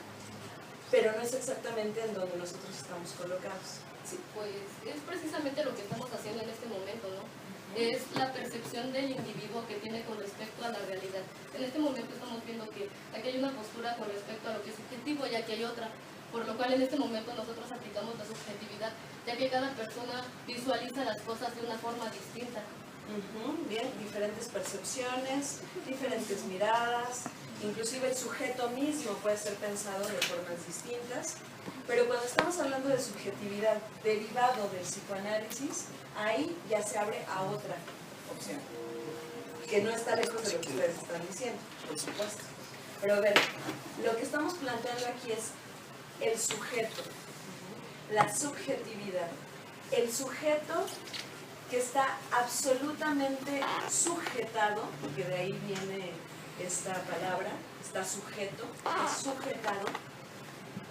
pero no es exactamente en donde nosotros estamos colocados. Sí. Pues es precisamente lo que estamos haciendo en este momento, ¿no? Es la percepción del individuo que tiene con respecto a la realidad. En este momento estamos viendo que aquí hay una postura con respecto a lo que es subjetivo y aquí hay otra, por lo cual en este momento nosotros aplicamos la subjetividad, ya que cada persona visualiza las cosas de una forma distinta. Bien, diferentes percepciones, diferentes miradas, inclusive el sujeto mismo puede ser pensado de formas distintas, pero cuando estamos hablando de subjetividad derivado del psicoanálisis, ahí ya se abre a otra opción, que no está lejos de lo que ustedes están diciendo, por supuesto. Pero a ver, lo que estamos planteando aquí es el sujeto, la subjetividad, el sujeto que está absolutamente sujetado, porque de ahí viene esta palabra, está sujeto, es sujetado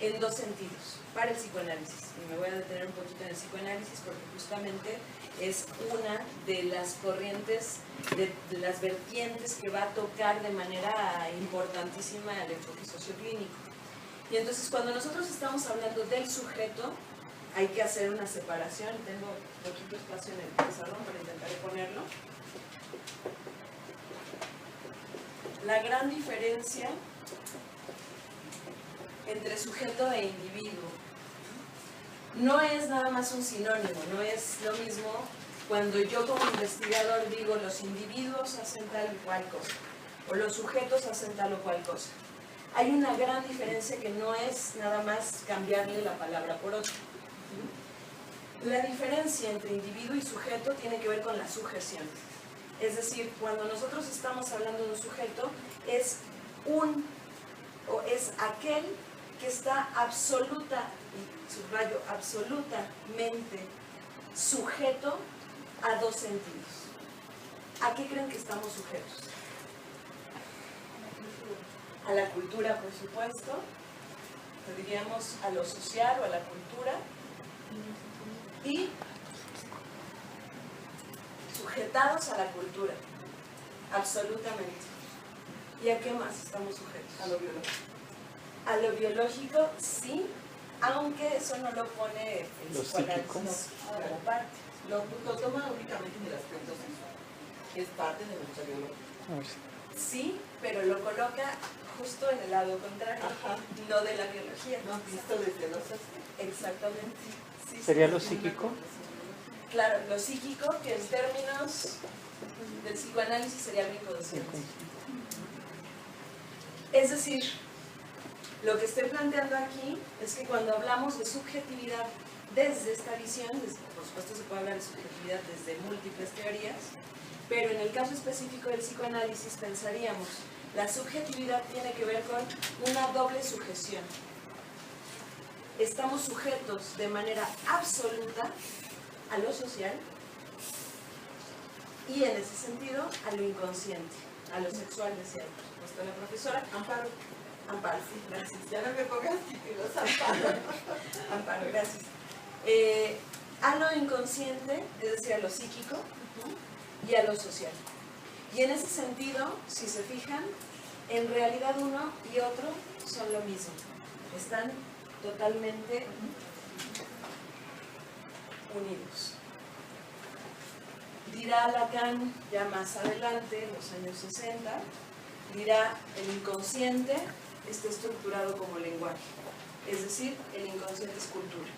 en dos sentidos, para el psicoanálisis. Y me voy a detener un poquito en el psicoanálisis porque justamente es una de las corrientes, de las vertientes que va a tocar de manera importantísima el enfoque socioclínico. Y entonces cuando nosotros estamos hablando del sujeto, hay que hacer una separación. Tengo poquito espacio en el pizarrón, pero intentaré ponerlo. La gran diferencia entre sujeto e individuo no es nada más un sinónimo, no es lo mismo cuando yo como investigador digo los individuos hacen tal y cual cosa o los sujetos hacen tal o cual cosa. Hay una gran diferencia que no es nada más cambiarle la palabra por otra. La diferencia entre individuo y sujeto tiene que ver con la sujeción. Es decir, cuando nosotros estamos hablando de un sujeto, es aquel que está absoluta, y subrayo, absolutamente sujeto a dos sentidos. ¿A qué creen que estamos sujetos? A la cultura, por supuesto. Diríamos a lo social o a la cultura. Y sujetados a la cultura, absolutamente. ¿Y a qué más estamos sujetos? A lo biológico. A lo biológico, sí, aunque eso no lo pone el psicoanálisis como parte. Lo toma únicamente en el aspecto sexual, que es parte de nuestra biología. Sí, pero lo coloca justo en el lado contrario, no de la biología. No visto desde los aspectos. Exactamente. Sí, ¿Sería sí, lo es psíquico? Claro, lo psíquico, que en términos del psicoanálisis sería algo inconsciente. Es decir, lo que estoy planteando aquí es que cuando hablamos de subjetividad desde esta visión, por supuesto se puede hablar de subjetividad desde múltiples teorías, pero en el caso específico del psicoanálisis pensaríamos, la subjetividad tiene que ver con una doble sujeción. Estamos sujetos de manera absoluta a lo social y en ese sentido a lo inconsciente, a lo sexual, decía por supuesto la profesora. Amparo. Amparo, sí, gracias. Ya no me pongas los Amparo. Amparo, gracias. A lo inconsciente, es decir, a lo psíquico y a lo social. Y en ese sentido, si se fijan, en realidad uno y otro son lo mismo. Están totalmente unidos. Dirá Lacan ya más adelante, en los años 60, dirá el inconsciente está estructurado como lenguaje. Es decir, el inconsciente es cultura.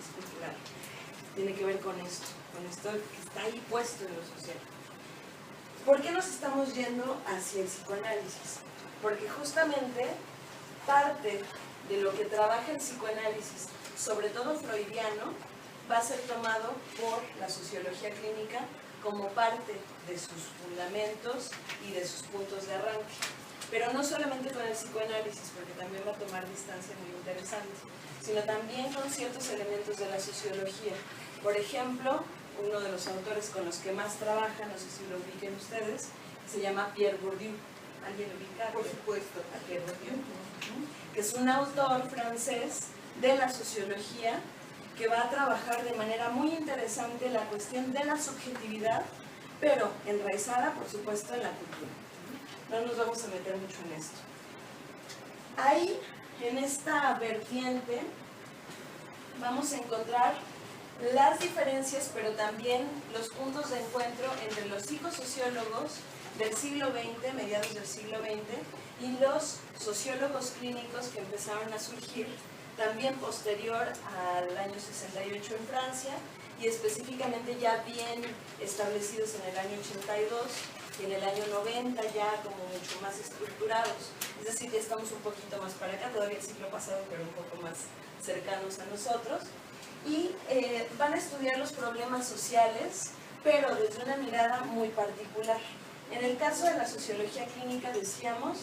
Es cultural. Tiene que ver con esto que está ahí puesto en lo social. ¿Por qué nos estamos yendo hacia el psicoanálisis? Porque justamente parte de lo que trabaja el psicoanálisis, sobre todo freudiano, va a ser tomado por la sociología clínica como parte de sus fundamentos y de sus puntos de arranque. Pero no solamente con el psicoanálisis, porque también va a tomar distancia muy interesante, sino también con ciertos elementos de la sociología. Por ejemplo, uno de los autores con los que más trabaja, no sé si lo ubiquen ustedes, se llama Pierre Bourdieu. ¿Alguien lo ubica? Por supuesto. A Pierre Bourdieu, que es un autor francés de la sociología que va a trabajar de manera muy interesante la cuestión de la subjetividad, pero enraizada, por supuesto, en la cultura. No nos vamos a meter mucho en esto. Ahí, en esta vertiente, vamos a encontrar las diferencias, pero también los puntos de encuentro entre los psicosociólogos del siglo XX, mediados del siglo XX, y los sociólogos clínicos que empezaron a surgir también posterior al año 68 en Francia, y específicamente ya bien establecidos en el año 82 y en el año 90 ya como mucho más estructurados. Es decir, ya estamos un poquito más para acá, todavía el siglo pasado, pero un poco más cercanos a nosotros. Y van a estudiar los problemas sociales, pero desde una mirada muy particular. En el caso de la sociología clínica decíamos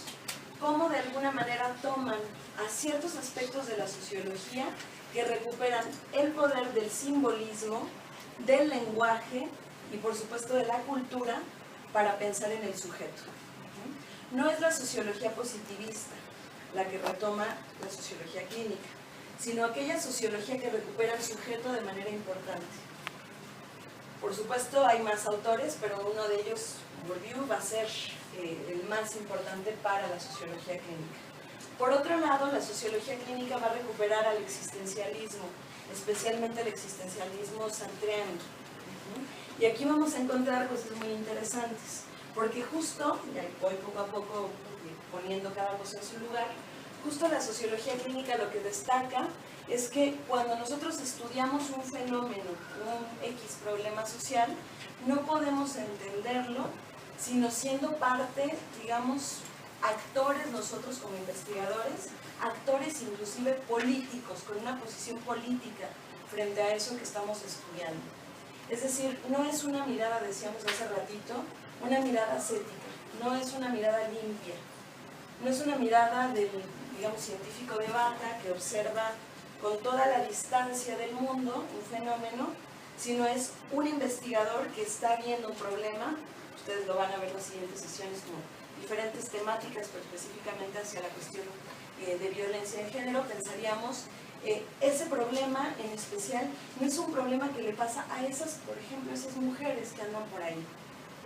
cómo de alguna manera toman a ciertos aspectos de la sociología que recuperan el poder del simbolismo, del lenguaje y por supuesto de la cultura para pensar en el sujeto. No es la sociología positivista la que retoma la sociología clínica, sino aquella sociología que recupera el sujeto de manera importante. Por supuesto hay más autores, pero uno de ellos, Bourdieu, va a ser el más importante para la sociología clínica. Por otro lado, la sociología clínica va a recuperar al existencialismo, especialmente el existencialismo sartreano. Y aquí vamos a encontrar cosas muy interesantes, porque justo, y ahí voy poco a poco poniendo cada cosa en su lugar, justo la sociología clínica lo que destaca es que cuando nosotros estudiamos un fenómeno, un X problema social, no podemos entenderlo sino siendo parte, digamos, actores nosotros como investigadores, actores inclusive políticos, con una posición política frente a eso que estamos estudiando. Es decir, no es una mirada, decíamos hace ratito, una mirada ascética, no es una mirada limpia, no es una mirada del, digamos, científico de bata que observa con toda la distancia del mundo un fenómeno, sino es un investigador que está viendo un problema. Ustedes lo van a ver en las siguientes sesiones como diferentes temáticas, pero específicamente hacia la cuestión de violencia de género. Pensaríamos, ese problema en especial no es un problema que le pasa a esas, por ejemplo, esas mujeres que andan por ahí,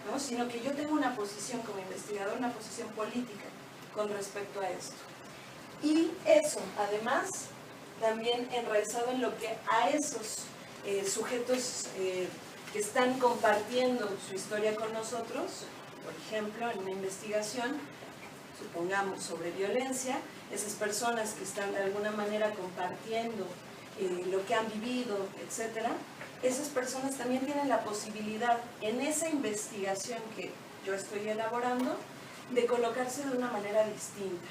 ¿no? Sino que yo tengo una posición como investigador, una posición política con respecto a esto. Y eso, además, también enraizado en lo que a esos sujetos que están compartiendo su historia con nosotros, por ejemplo, en una investigación, supongamos sobre violencia, esas personas que están de alguna manera compartiendo lo que han vivido, etcétera, esas personas también tienen la posibilidad en esa investigación que yo estoy elaborando de colocarse de una manera distinta.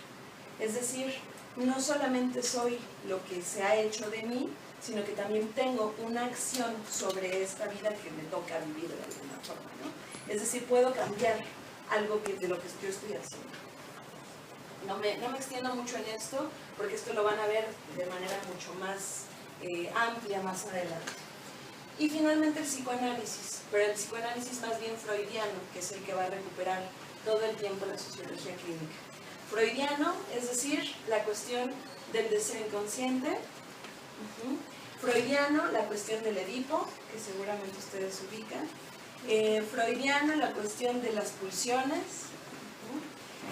Es decir, no solamente soy lo que se ha hecho de mí, sino que también tengo una acción sobre esta vida que me toca vivir de alguna forma, ¿no? Es decir, puedo cambiar algo de lo que yo estoy haciendo. No me extiendo mucho en esto, porque esto lo van a ver de manera mucho más amplia más adelante. Y finalmente el psicoanálisis, pero el psicoanálisis más bien freudiano, que es el que va a recuperar todo el tiempo la sociología clínica. Freudiano, es decir, la cuestión del deseo inconsciente. Freudiano, la cuestión del Edipo, que seguramente ustedes ubican. Freudiano, la cuestión de las pulsiones.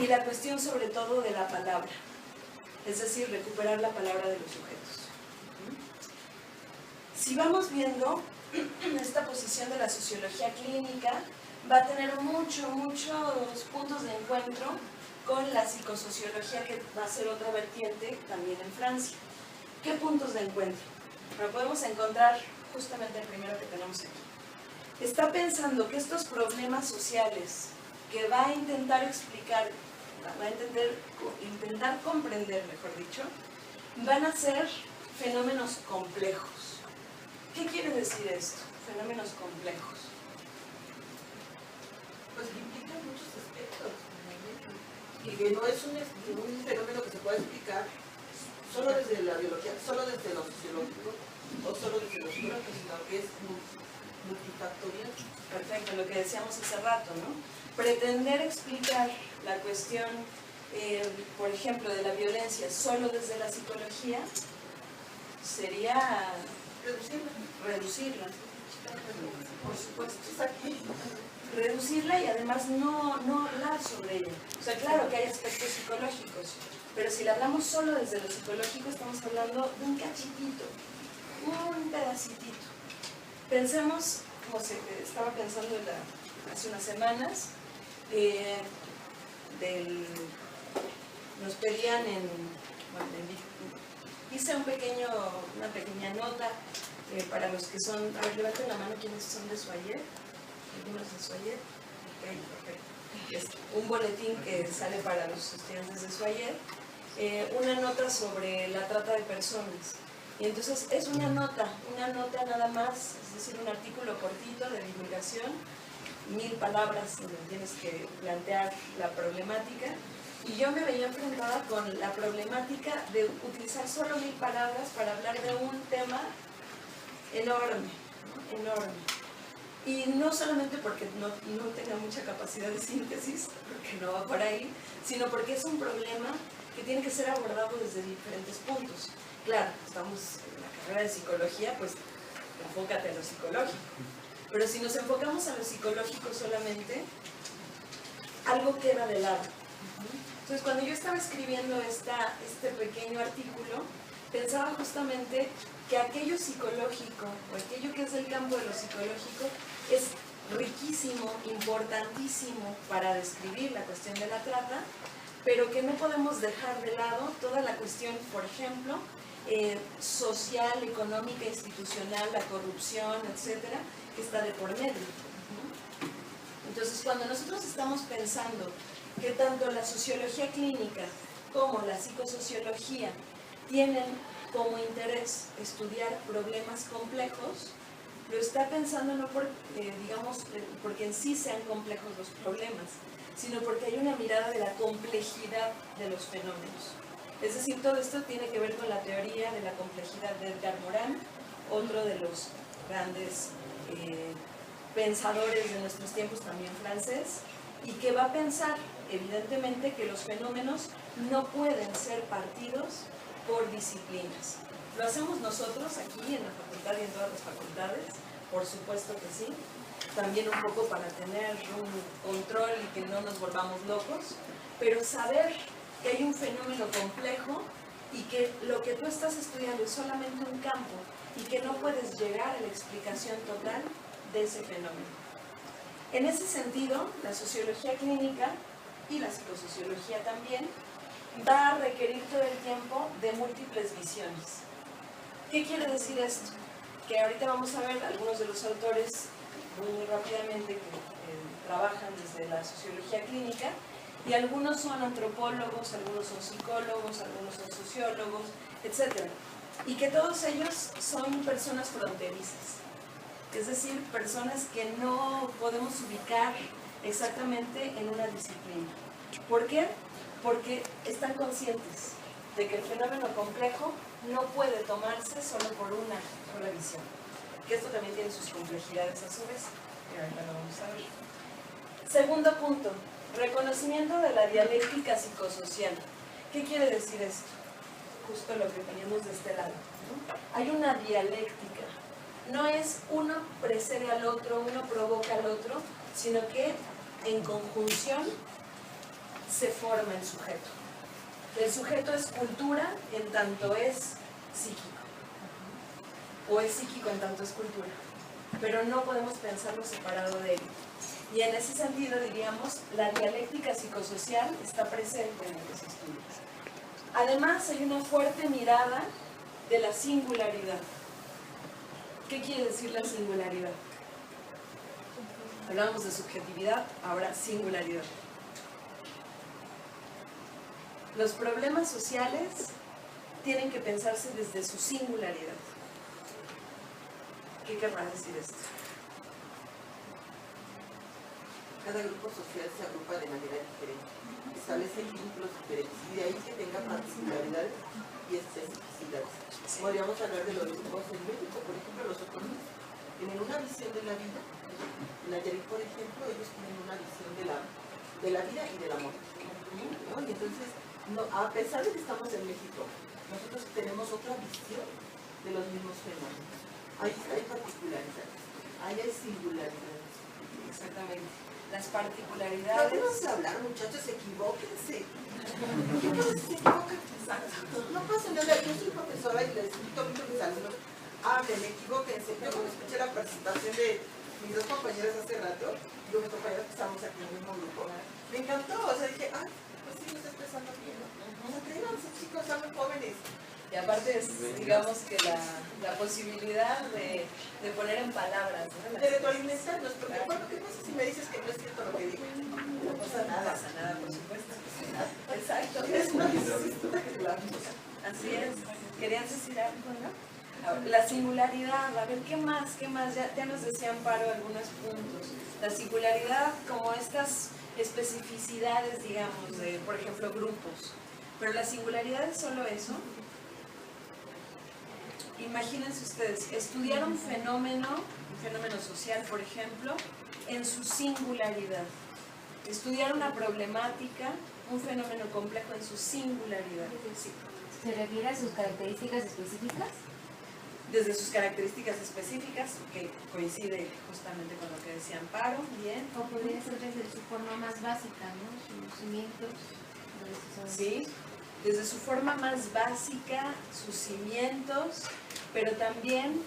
Y la cuestión sobre todo de la palabra, es decir, recuperar la palabra de los sujetos. Si vamos viendo esta posición de la sociología clínica, va a tener muchos puntos de encuentro con la psicosociología, que va a ser otra vertiente también en Francia. ¿Qué puntos de encuentro? Bueno, podemos encontrar justamente el primero que tenemos aquí. Está pensando que estos problemas sociales que va a intentar explicar, va a intentar comprender, mejor dicho, van a ser fenómenos complejos. ¿Qué quiere decir esto? Fenómenos complejos. Pues que implica muchos aspectos. Y que no es un fenómeno que se pueda explicar solo desde la biología, solo desde lo sociológico o solo desde lo psicológico, sino que es multifactorial. Perfecto, lo que decíamos hace rato, ¿no? Pretender explicar la cuestión, por ejemplo, de la violencia solo desde la psicología sería reducirla. Por supuesto. Reducirla y además no hablar sobre ella. O sea, claro que hay aspectos psicológicos, pero si le hablamos solo desde lo psicológico, estamos hablando de un cachitito, un pedacitito. Pensemos, como estaba pensando hace unas semanas, nos pedían hice una pequeña nota para los que son, a ver, levanten la mano quienes son de Soyer, algunos de Soyer, ok, perfecto. Es un boletín que sale para los estudiantes de Soyer, una nota sobre la trata de personas. Y entonces es una nota nada más, es decir, un artículo cortito de divulgación, 1000 palabras donde tienes que plantear la problemática. Y yo me veía enfrentada con la problemática de utilizar solo 1000 palabras para hablar de un tema enorme, ¿no? Enorme. Y no solamente porque no tenga mucha capacidad de síntesis, porque no va por ahí, sino porque es un problema que tiene que ser abordado desde diferentes puntos. Claro, estamos en la carrera de psicología, pues enfócate a lo psicológico. Pero si nos enfocamos a lo psicológico solamente, algo queda de lado. Entonces, cuando yo estaba escribiendo este pequeño artículo, pensaba justamente que aquello psicológico, o aquello que es del campo de lo psicológico, es riquísimo, importantísimo para describir la cuestión de la trata, pero que no podemos dejar de lado toda la cuestión, por ejemplo, social, económica, institucional, la corrupción, etcétera, que está de por medio. Entonces, cuando nosotros estamos pensando que tanto la sociología clínica como la psicosociología tienen como interés estudiar problemas complejos, lo está pensando no porque en sí sean complejos los problemas, sino porque hay una mirada de la complejidad de los fenómenos. Es decir, todo esto tiene que ver con la teoría de la complejidad de Edgar Morin, otro de los grandes pensadores de nuestros tiempos, también francés, y que va a pensar, evidentemente, que los fenómenos no pueden ser partidos por disciplinas. ¿Lo hacemos nosotros aquí en la facultad y en todas las facultades? Por supuesto que sí. También un poco para tener un control y que no nos volvamos locos, pero saber que hay un fenómeno complejo y que lo que tú estás estudiando es solamente un campo y que no puedes llegar a la explicación total de ese fenómeno. En ese sentido, la sociología clínica y la psicosociología también va a requerir todo el tiempo de múltiples visiones. ¿Qué quiere decir esto? Que ahorita vamos a ver algunos de los autores muy rápidamente que trabajan desde la sociología clínica Y algunos son antropólogos, algunos son psicólogos, algunos son sociólogos, etc. Y que todos ellos son personas fronterizas, es decir, personas que no podemos ubicar exactamente en una disciplina. ¿Por qué? Porque están conscientes de que el fenómeno complejo no puede tomarse solo por una sola visión, que esto también tiene sus complejidades a su vez, que ahorita lo vamos a ver. Segundo punto, reconocimiento de la dialéctica psicosocial. ¿Qué quiere decir esto? Justo lo que teníamos de este lado, ¿no? Hay una dialéctica, no es uno precede al otro, uno provoca al otro, sino que en conjunción se forma el sujeto. El sujeto es cultura en tanto es psíquico, o es psíquico en tanto es cultura, pero no podemos pensarlo separado de él. Y en ese sentido, diríamos, la dialéctica psicosocial está presente en los estudios. Además, hay una fuerte mirada de la singularidad. ¿Qué quiere decir la singularidad? Hablábamos de subjetividad, ahora singularidad. Los problemas sociales tienen que pensarse desde su singularidad. ¿Qué querrá decir esto? Cada grupo social se agrupa de manera diferente, establece vínculos diferentes y de ahí que tenga particularidades y especificidades. Podríamos hablar de los grupos en México, por ejemplo, los otomanos tienen una visión de la vida. En Nayarit, por ejemplo, ellos tienen una visión de la vida y del amor, ¿no? Y entonces, a pesar de que estamos en México, nosotros tenemos otra visión de los mismos fenómenos. Hay particularidades, hay singularidades. Exactamente. Las particularidades. No vamos a hablar, muchachos, equivóquense. No pasa nada. Yo soy profesora y les invito mucho a mis alumnos. Hablen, equivóquense. Yo cuando escuché la presentación de mis dos compañeras hace rato, yo mis compañeras que estamos aquí en el mismo grupo, me encantó. O sea, dije, ay, pues sí, lo está expresando bien, ¿no? O sea, atrévanse, chicos, son muy jóvenes. Y aparte es, digamos que la posibilidad de poner en palabras, ¿no? De retroalimentarnos, porque bueno, ¿qué pasa si me dices que no es cierto lo que digo? No pasa nada. No pasa nada, por supuesto. Exacto. Es una visita. Así es. ¿Querías decir algo, no? Ahora, la singularidad, a ver, ¿qué más? Ya nos decía Amparo algunos puntos. La singularidad como estas especificidades, digamos, de, por ejemplo, grupos. Pero la singularidad es solo eso. Imagínense ustedes, estudiar un fenómeno social, por ejemplo, en su singularidad. Estudiar una problemática, un fenómeno complejo en su singularidad. Sí. ¿Se refiere a sus características específicas? Desde sus características específicas, que coincide justamente con lo que decía Amparo, bien. O podría ser desde su forma más básica, ¿no? Sus cimientos. Sí, desde su forma más básica, sus cimientos, pero también,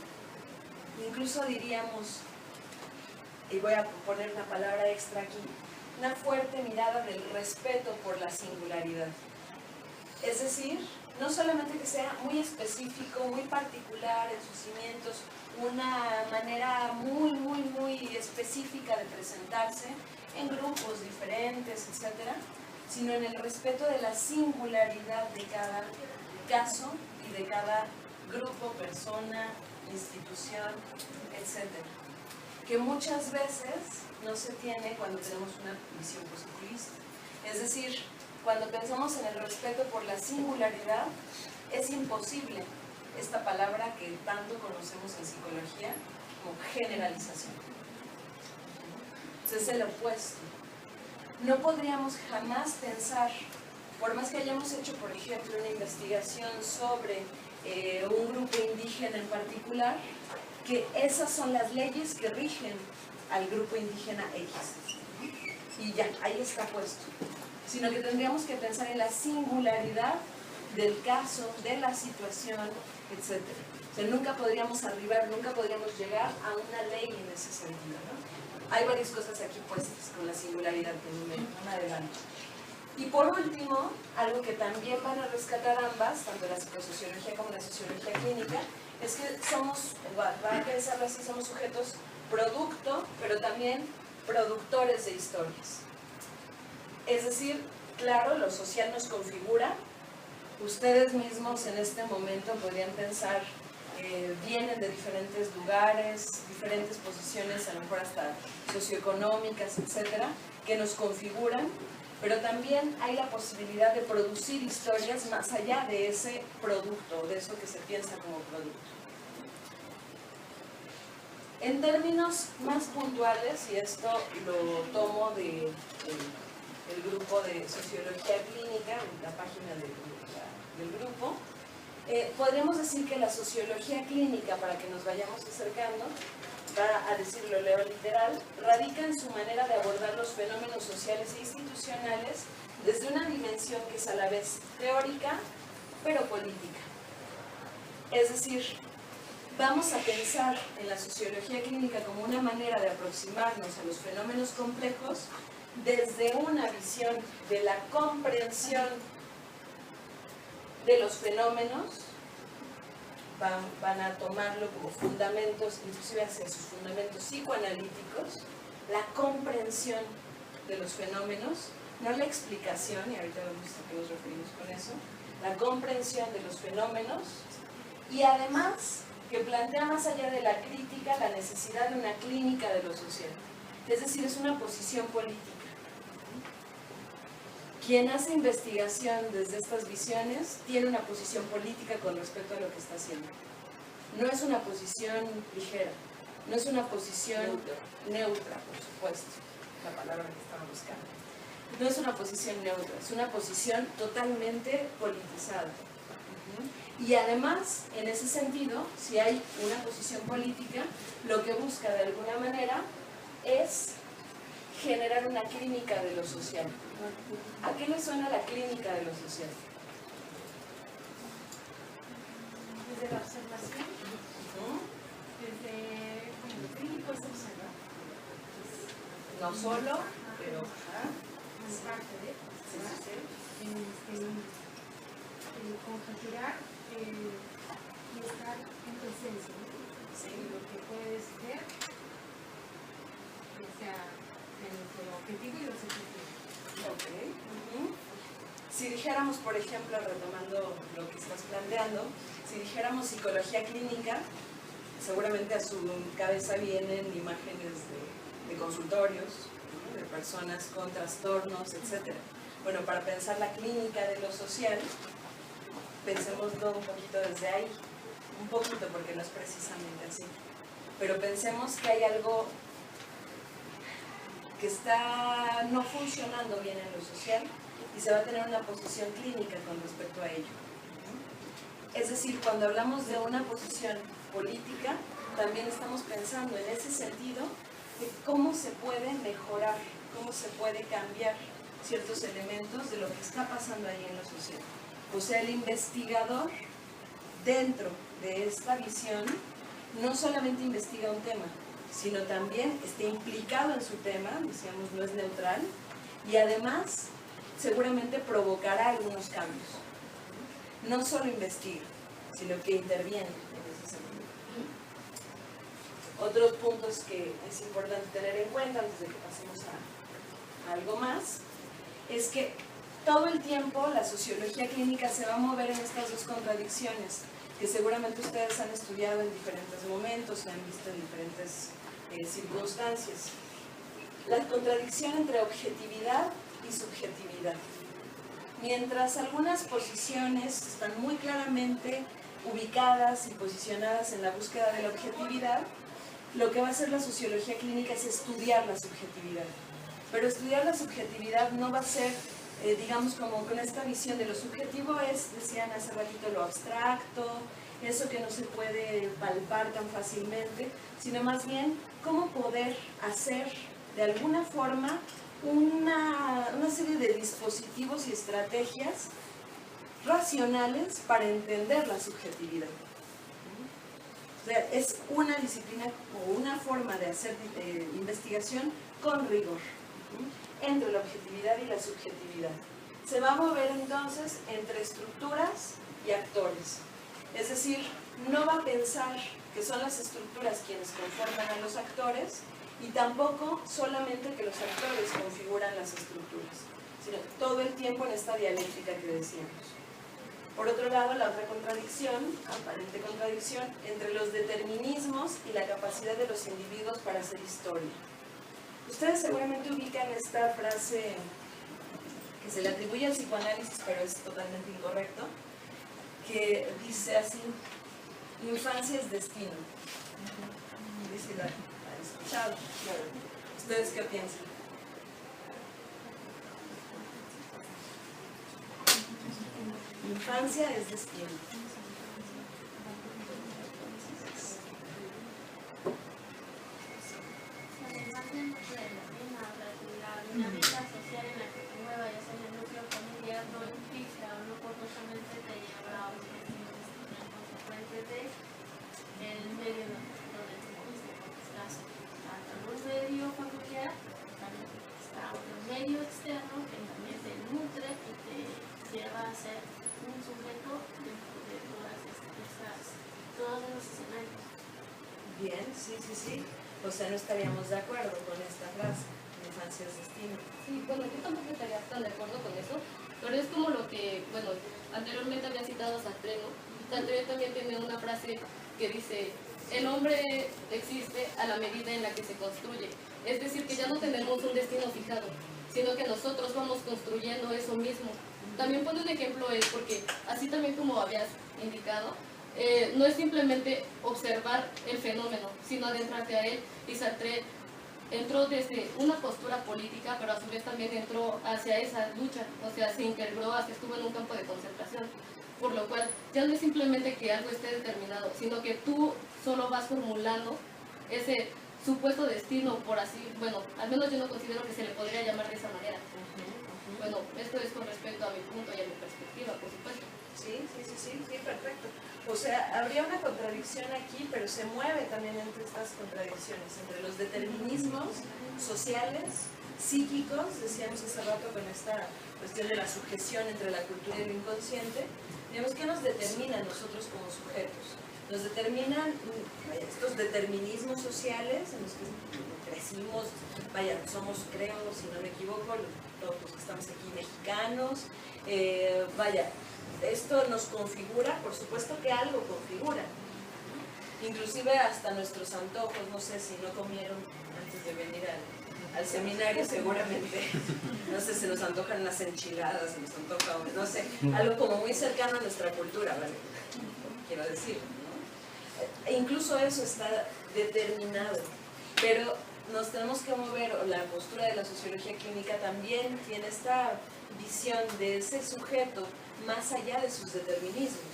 incluso diríamos, y voy a poner una palabra extra aquí, una fuerte mirada del respeto por la singularidad. Es decir, no solamente que sea muy específico, muy particular en sus cimientos, una manera muy específica de presentarse en grupos diferentes, etcétera, sino en el respeto de la singularidad de cada caso y de cada grupo, persona, institución, etcétera, que muchas veces no se tiene cuando tenemos una visión positivista. Es decir, cuando pensamos en el respeto por la singularidad, es imposible esta palabra que tanto conocemos en psicología como generalización. Es el opuesto. No podríamos jamás pensar, por más que hayamos hecho, por ejemplo, una investigación sobre un grupo indígena en particular, que esas son las leyes que rigen al grupo indígena X. Y ya, ahí está puesto. Sino que tendríamos que pensar en la singularidad del caso, de la situación, etc. O sea, nunca podríamos arribar, nunca podríamos llegar a una ley en ese sentido, ¿no? Hay varias cosas aquí puestas con la singularidad que me adelanto. Y por último, algo que también van a rescatar ambas, tanto la psicosociología como la sociología clínica, es que somos, van a pensarlo así, somos sujetos producto, pero también productores de historias. Es decir, claro, lo social nos configura. Ustedes mismos en este momento podrían pensar que vienen de diferentes lugares, diferentes posiciones, a lo mejor hasta socioeconómicas, etcétera, que nos configuran, pero también hay la posibilidad de producir historias más allá de ese producto, de eso que se piensa como producto. En términos más puntuales, y esto lo tomo del grupo de Sociología Clínica, la página del grupo, podríamos decir que la sociología clínica, para que nos vayamos acercando, va a decirlo, leo literal, radica en su manera de abordar los fenómenos sociales e institucionales desde una dimensión que es a la vez teórica, pero política. Es decir, vamos a pensar en la sociología clínica como una manera de aproximarnos a los fenómenos complejos desde una visión de la comprensión de los fenómenos. Van a tomarlo como fundamentos, inclusive hacia sus fundamentos psicoanalíticos, la comprensión de los fenómenos, no la explicación, y ahorita vemos a qué nos referimos con eso, la comprensión de los fenómenos, y además que plantea más allá de la crítica la necesidad de una clínica de lo social. Es decir, es una posición política. Quien hace investigación desde estas visiones tiene una posición política con respecto a lo que está haciendo. No es una posición ligera, no es una posición neutra, por supuesto, la palabra que estaba buscando. No es una posición neutra, es una posición totalmente politizada. Y además, en ese sentido, si hay una posición política, lo que busca de alguna manera es generar una clínica de lo social. ¿A qué le suena la clínica de lo social? Desde la observación, desde como clínico es observar. No solo, pero... Es parte de conjeturar y estar en presencia, ¿no? Lo que puedes ver, o sea, entre el objetivo y los objetivos. Okay. Si dijéramos, por ejemplo, retomando lo que estás planteando, si dijéramos psicología clínica, seguramente a su cabeza vienen imágenes de consultorios, ¿no? De personas con trastornos, etc. Bueno, para pensar la clínica de lo social, pensémoslo un poquito desde ahí, un poquito porque no es precisamente así, pero pensemos que hay algo que está no funcionando bien en lo social y se va a tener una posición clínica con respecto a ello. Es decir, cuando hablamos de una posición política, también estamos pensando en ese sentido de cómo se puede mejorar, cómo se puede cambiar ciertos elementos de lo que está pasando ahí en lo social. O sea, el investigador, dentro de esta visión, no solamente investiga un tema, sino también está implicado en su tema, decíamos, no es neutral, y además seguramente provocará algunos cambios. No solo investiga, sino que interviene en ese sentido. Otros puntos que es importante tener en cuenta antes de que pasemos a algo más, es que todo el tiempo la sociología clínica se va a mover en estas dos contradicciones, que seguramente ustedes han estudiado en diferentes momentos y han visto en diferentes circunstancias. La contradicción entre objetividad y subjetividad. Mientras algunas posiciones están muy claramente ubicadas y posicionadas en la búsqueda de la objetividad, lo que va a hacer la sociología clínica es estudiar la subjetividad. Pero estudiar la subjetividad no va a ser, digamos, como con esta visión de lo subjetivo es, decían hace ratito, lo abstracto, eso que no se puede palpar tan fácilmente, sino más bien cómo poder hacer de alguna forma una serie de dispositivos y estrategias racionales para entender la subjetividad. O sea, es una disciplina o una forma de hacer investigación con rigor entre la objetividad y la subjetividad. Se va a mover entonces entre estructuras y actores. Es decir, no va a pensar que son las estructuras quienes conforman a los actores y tampoco solamente que los actores configuran las estructuras, sino todo el tiempo en esta dialéctica que decíamos. Por otro lado, la otra contradicción, aparente contradicción, entre los determinismos y la capacidad de los individuos para hacer historia. Ustedes seguramente ubican esta frase que se le atribuye al psicoanálisis, pero es totalmente incorrecto, que dice así: infancia es destino. Dice, ¿la han escuchado? ¿Ustedes qué piensan? Infancia es destino. La dinámica social en la que te muevas, ya sea en el núcleo familiar, no implica o no forzosamente te llevará a un destino consecuente del medio donde te moviste, porque estás tanto en un medio familiar, también está otro medio externo que también te nutre y te lleva a ser un sujeto dentro de todos esos escenarios. Bien, sí. O sea, no estaríamos de acuerdo con esta frase. Infancia es destino. Sí, bueno, yo tampoco estaría tan de acuerdo con eso, pero es como lo que, bueno, anteriormente había citado a Sartre, ¿no? Sartre también tiene una frase que dice: el hombre existe a la medida en la que se construye. Es decir, que ya no tenemos un destino fijado, sino que nosotros vamos construyendo eso mismo. También pone un ejemplo, es porque, así también como habías indicado, no es simplemente observar el fenómeno, sino adentrarte a él. Y Sartre entró desde una postura política, pero a su vez también entró hacia esa lucha, o sea, se integró, hasta estuvo en un campo de concentración, por lo cual ya no es simplemente que algo esté determinado, sino que tú solo vas formulando ese supuesto destino, por así, bueno, al menos yo no considero que se le podría llamar de esa manera. Bueno, esto es con respecto a mi punto y a mi perspectiva, por supuesto. Sí, perfecto. O sea, habría una contradicción aquí, pero se mueve también entre estas contradicciones, entre los determinismos sociales, psíquicos, decíamos hace rato con esta cuestión de la sujeción entre la cultura y el inconsciente. Digamos, ¿qué nos determina a nosotros como sujetos? Nos determinan estos determinismos sociales en los que crecimos, somos, creo, si no me equivoco, todos los que estamos aquí mexicanos, esto nos configura, por supuesto que algo configura, inclusive hasta nuestros antojos. No sé si no comieron antes de venir al seminario, seguramente, no sé, se nos antojan las enchiladas, se nos antoja, no sé, algo como muy cercano a nuestra cultura, ¿vale? Quiero decir, ¿no? E incluso eso está determinado, pero nos tenemos que mover, o la postura de la sociología clínica también tiene esta visión de ese sujeto más allá de sus determinismos.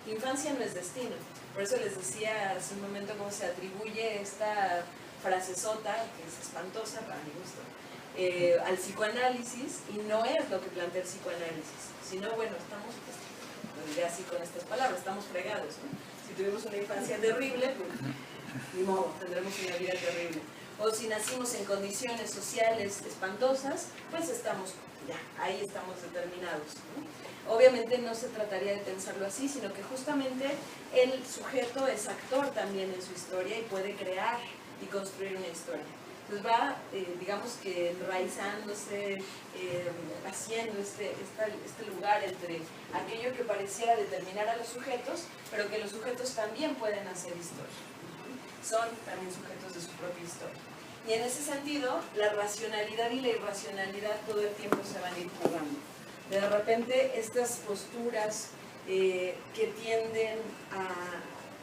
Infancia no es destino. Por eso les decía hace un momento cómo se atribuye esta frasezota, que es espantosa para mi gusto, al psicoanálisis, y no es lo que plantea el psicoanálisis, sino, bueno, estamos, lo diré así con estas palabras, estamos fregados, ¿no? Si tuvimos una infancia terrible, pues ni modo, tendremos una vida terrible. O si nacimos en condiciones sociales espantosas, pues estamos, ya, ahí estamos determinados, ¿no? Obviamente no se trataría de pensarlo así, sino que justamente el sujeto es actor también en su historia y puede crear y construir una historia. Entonces va, digamos que enraizándose, haciendo este lugar entre aquello que pareciera determinar a los sujetos, pero que los sujetos también pueden hacer historia. Son también sujetos de su propia historia. Y en ese sentido, la racionalidad y la irracionalidad todo el tiempo se van a ir jugando. De repente, estas posturas que tienden a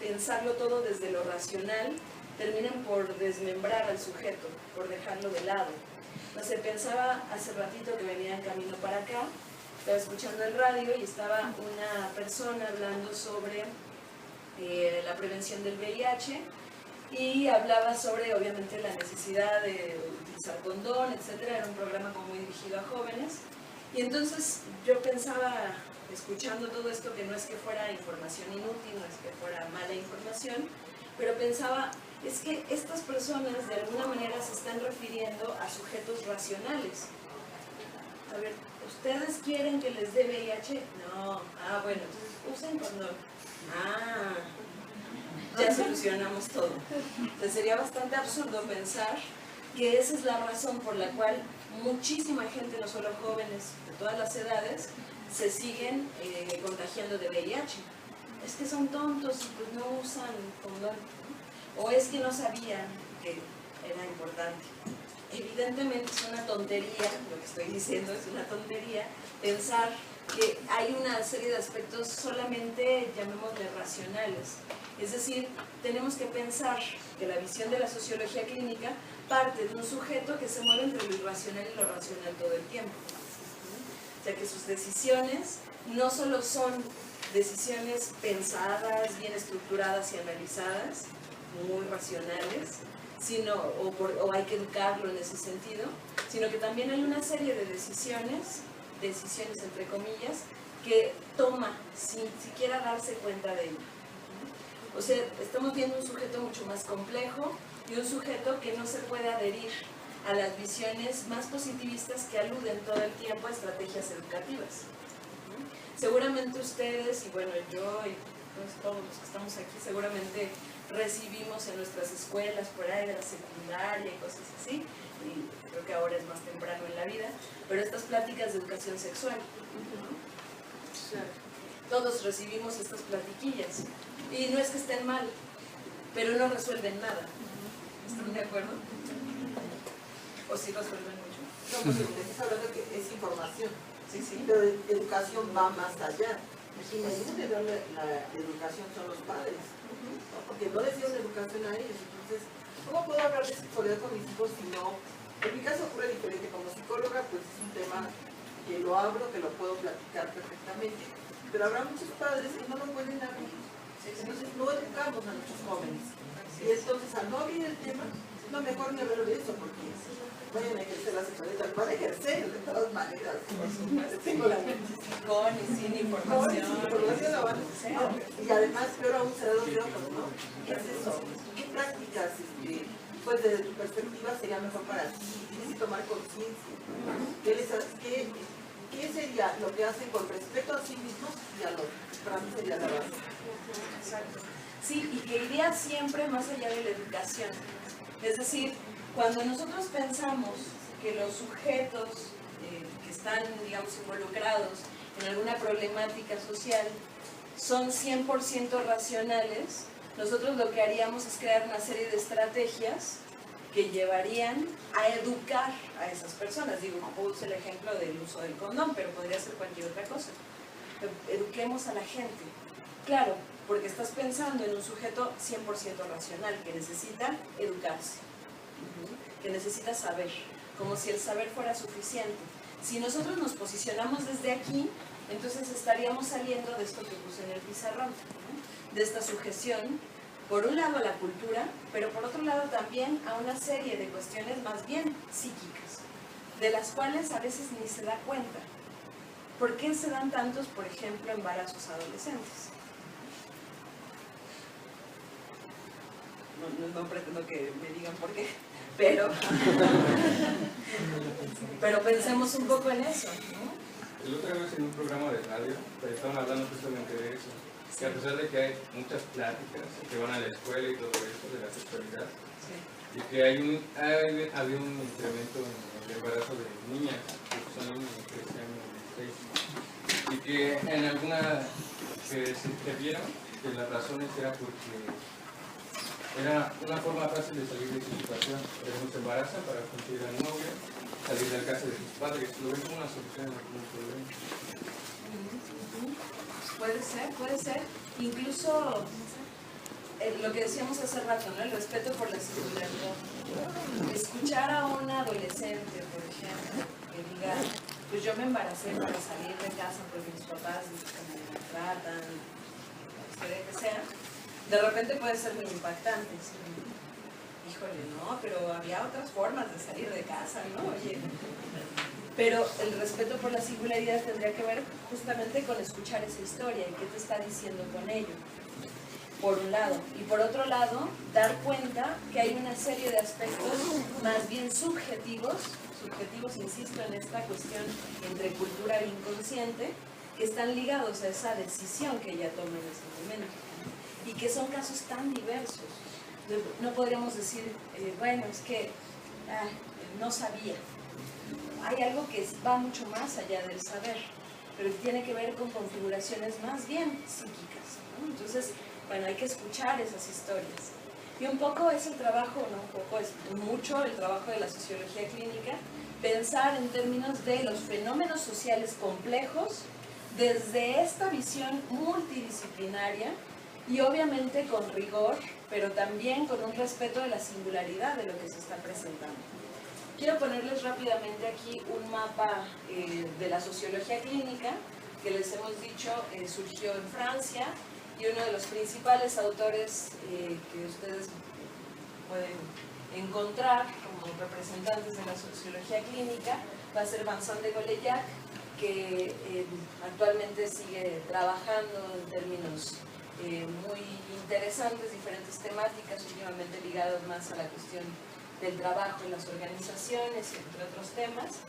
pensarlo todo desde lo racional, terminan por desmembrar al sujeto, por dejarlo de lado. No sé, pensaba hace ratito que venía en camino para acá, estaba escuchando el radio y estaba una persona hablando sobre la prevención del VIH, y hablaba sobre, obviamente, la necesidad de utilizar condón, etcétera. Era un programa como muy dirigido a jóvenes. Y entonces yo pensaba, escuchando todo esto, que no es que fuera información inútil, no es que fuera mala información, pero pensaba, es que estas personas de alguna manera se están refiriendo a sujetos racionales. A ver, ¿ustedes quieren que les dé VIH? No. Ah, bueno, entonces usen condón. Ah, ya solucionamos todo. Entonces sería bastante absurdo pensar que esa es la razón por la cual muchísima gente, no solo jóvenes, de todas las edades, se siguen contagiando de VIH. Es que son tontos y pues no usan condón, o es que no sabían que era importante. Evidentemente es una tontería, lo que estoy diciendo es una tontería, pensar que hay una serie de aspectos solamente, llamémosle, racionales. Es decir, tenemos que pensar que la visión de la sociología clínica parte de un sujeto que se mueve entre lo irracional y lo racional todo el tiempo. O sea, que sus decisiones no solo son decisiones pensadas, bien estructuradas y analizadas, muy racionales, sino, o hay que educarlo en ese sentido, sino que también hay una serie de decisiones entre comillas, que toma sin siquiera darse cuenta de ello. O sea, estamos viendo un sujeto mucho más complejo y un sujeto que no se puede adherir a las visiones más positivistas que aluden todo el tiempo a estrategias educativas. Seguramente ustedes, y bueno, yo y pues, todos los que estamos aquí, seguramente recibimos en nuestras escuelas por ahí de la secundaria y cosas así, y creo que ahora es más temprano en la vida, pero estas pláticas de educación sexual. Todos recibimos estas platiquillas, y no es que estén mal, pero no resuelven nada. ¿Están de acuerdo? ¿O sí resuelven mucho? No, porque estás hablando que es información, Sí, sí. pero educación va más allá. Imagínate, la educación son los padres, ¿no? Porque no les dieron educación a ellos. Entonces, ¿cómo puedo hablar de sexualidad con mis hijos si no? En mi caso ocurre diferente. Como psicóloga, pues es un tema que lo abro, que lo puedo platicar perfectamente, pero habrá muchos padres que no lo pueden abrir. Entonces, no educamos a nuestros jóvenes. Y entonces, al no abrir el tema, no, mejor ni hablar de eso, porque vayan a ejercer la sexualidad, van a ejercer de todas maneras. Tengo la mente. Con y sin información. Y además, peor aún, se da los ojos, ¿no? ¿Qué es eso? ¿Qué prácticas, pues desde tu perspectiva, sería mejor para ti? Tienes que tomar conciencia. ¿Qué sería lo que hacen con respeto a sí mismos y a lo que para mí sería la base? Exacto. Sí, y que iría siempre más allá de la educación. Es decir, cuando nosotros pensamos que los sujetos que están, digamos, involucrados en alguna problemática social son 100% racionales, nosotros lo que haríamos es crear una serie de estrategias que llevarían a educar a esas personas. Digo, puse el ejemplo del uso del condón, pero podría ser cualquier otra cosa. Eduquemos a la gente. Claro, porque estás pensando en un sujeto 100% racional, que necesita educarse, que necesita saber, como si el saber fuera suficiente. Si nosotros nos posicionamos desde aquí, entonces estaríamos saliendo de esto que puse en el pizarrón, ¿no? De esta sujeción, por un lado a la cultura, pero por otro lado también a una serie de cuestiones más bien psíquicas, de las cuales a veces ni se da cuenta. ¿Por qué se dan tantos, por ejemplo, embarazos adolescentes? No pretendo que me digan por qué, pero pensemos un poco en eso, ¿no? El otro vez en un programa de radio estaban hablando justamente de eso, que a pesar de que hay muchas pláticas que van a la escuela y todo eso de la sexualidad, y que había un incremento en el embarazo de niñas, que son niños de 13 años, 16, y que en alguna que se vieron que las razones era porque era una forma fácil de salir de su situación. Por ejemplo, se embarazan para conseguir al novio, salir del casa de sus padres. Lo ven como una solución a algún problema. Puede ser. Incluso lo que decíamos hace rato, ¿no? El respeto por la singularidad. Escuchar a un adolescente, por ejemplo, que diga, pues yo me embaracé para salir de casa porque mis papás me maltratan, la historia que sea. De repente puede ser muy impactante. Híjole, no, pero había otras formas de salir de casa, ¿no? Oye. Pero el respeto por la singularidad tendría que ver justamente con escuchar esa historia y qué te está diciendo con ello, por un lado. Y por otro lado, dar cuenta que hay una serie de aspectos más bien subjetivos, insisto, en esta cuestión entre cultura e inconsciente, que están ligados a esa decisión que ella toma en ese momento. Y que son casos tan diversos. No podríamos decir, bueno, es que no sabía. hay algo que va mucho más allá del saber, pero tiene que ver con configuraciones más bien psíquicas, ¿no? Entonces, bueno, hay que escuchar esas historias. Y un poco es el trabajo, no un poco, es mucho el trabajo de la sociología clínica, pensar en términos de los fenómenos sociales complejos desde esta visión multidisciplinaria y obviamente con rigor, pero también con un respeto de la singularidad de lo que se está presentando. Quiero ponerles rápidamente aquí un mapa de la sociología clínica, que les hemos dicho surgió en Francia, y uno de los principales autores que ustedes pueden encontrar como representantes de la sociología clínica va a ser Vincent de Goleyac, que actualmente sigue trabajando en términos muy interesantes, diferentes temáticas, últimamente ligadas más a la cuestión del trabajo en las organizaciones, entre otros temas.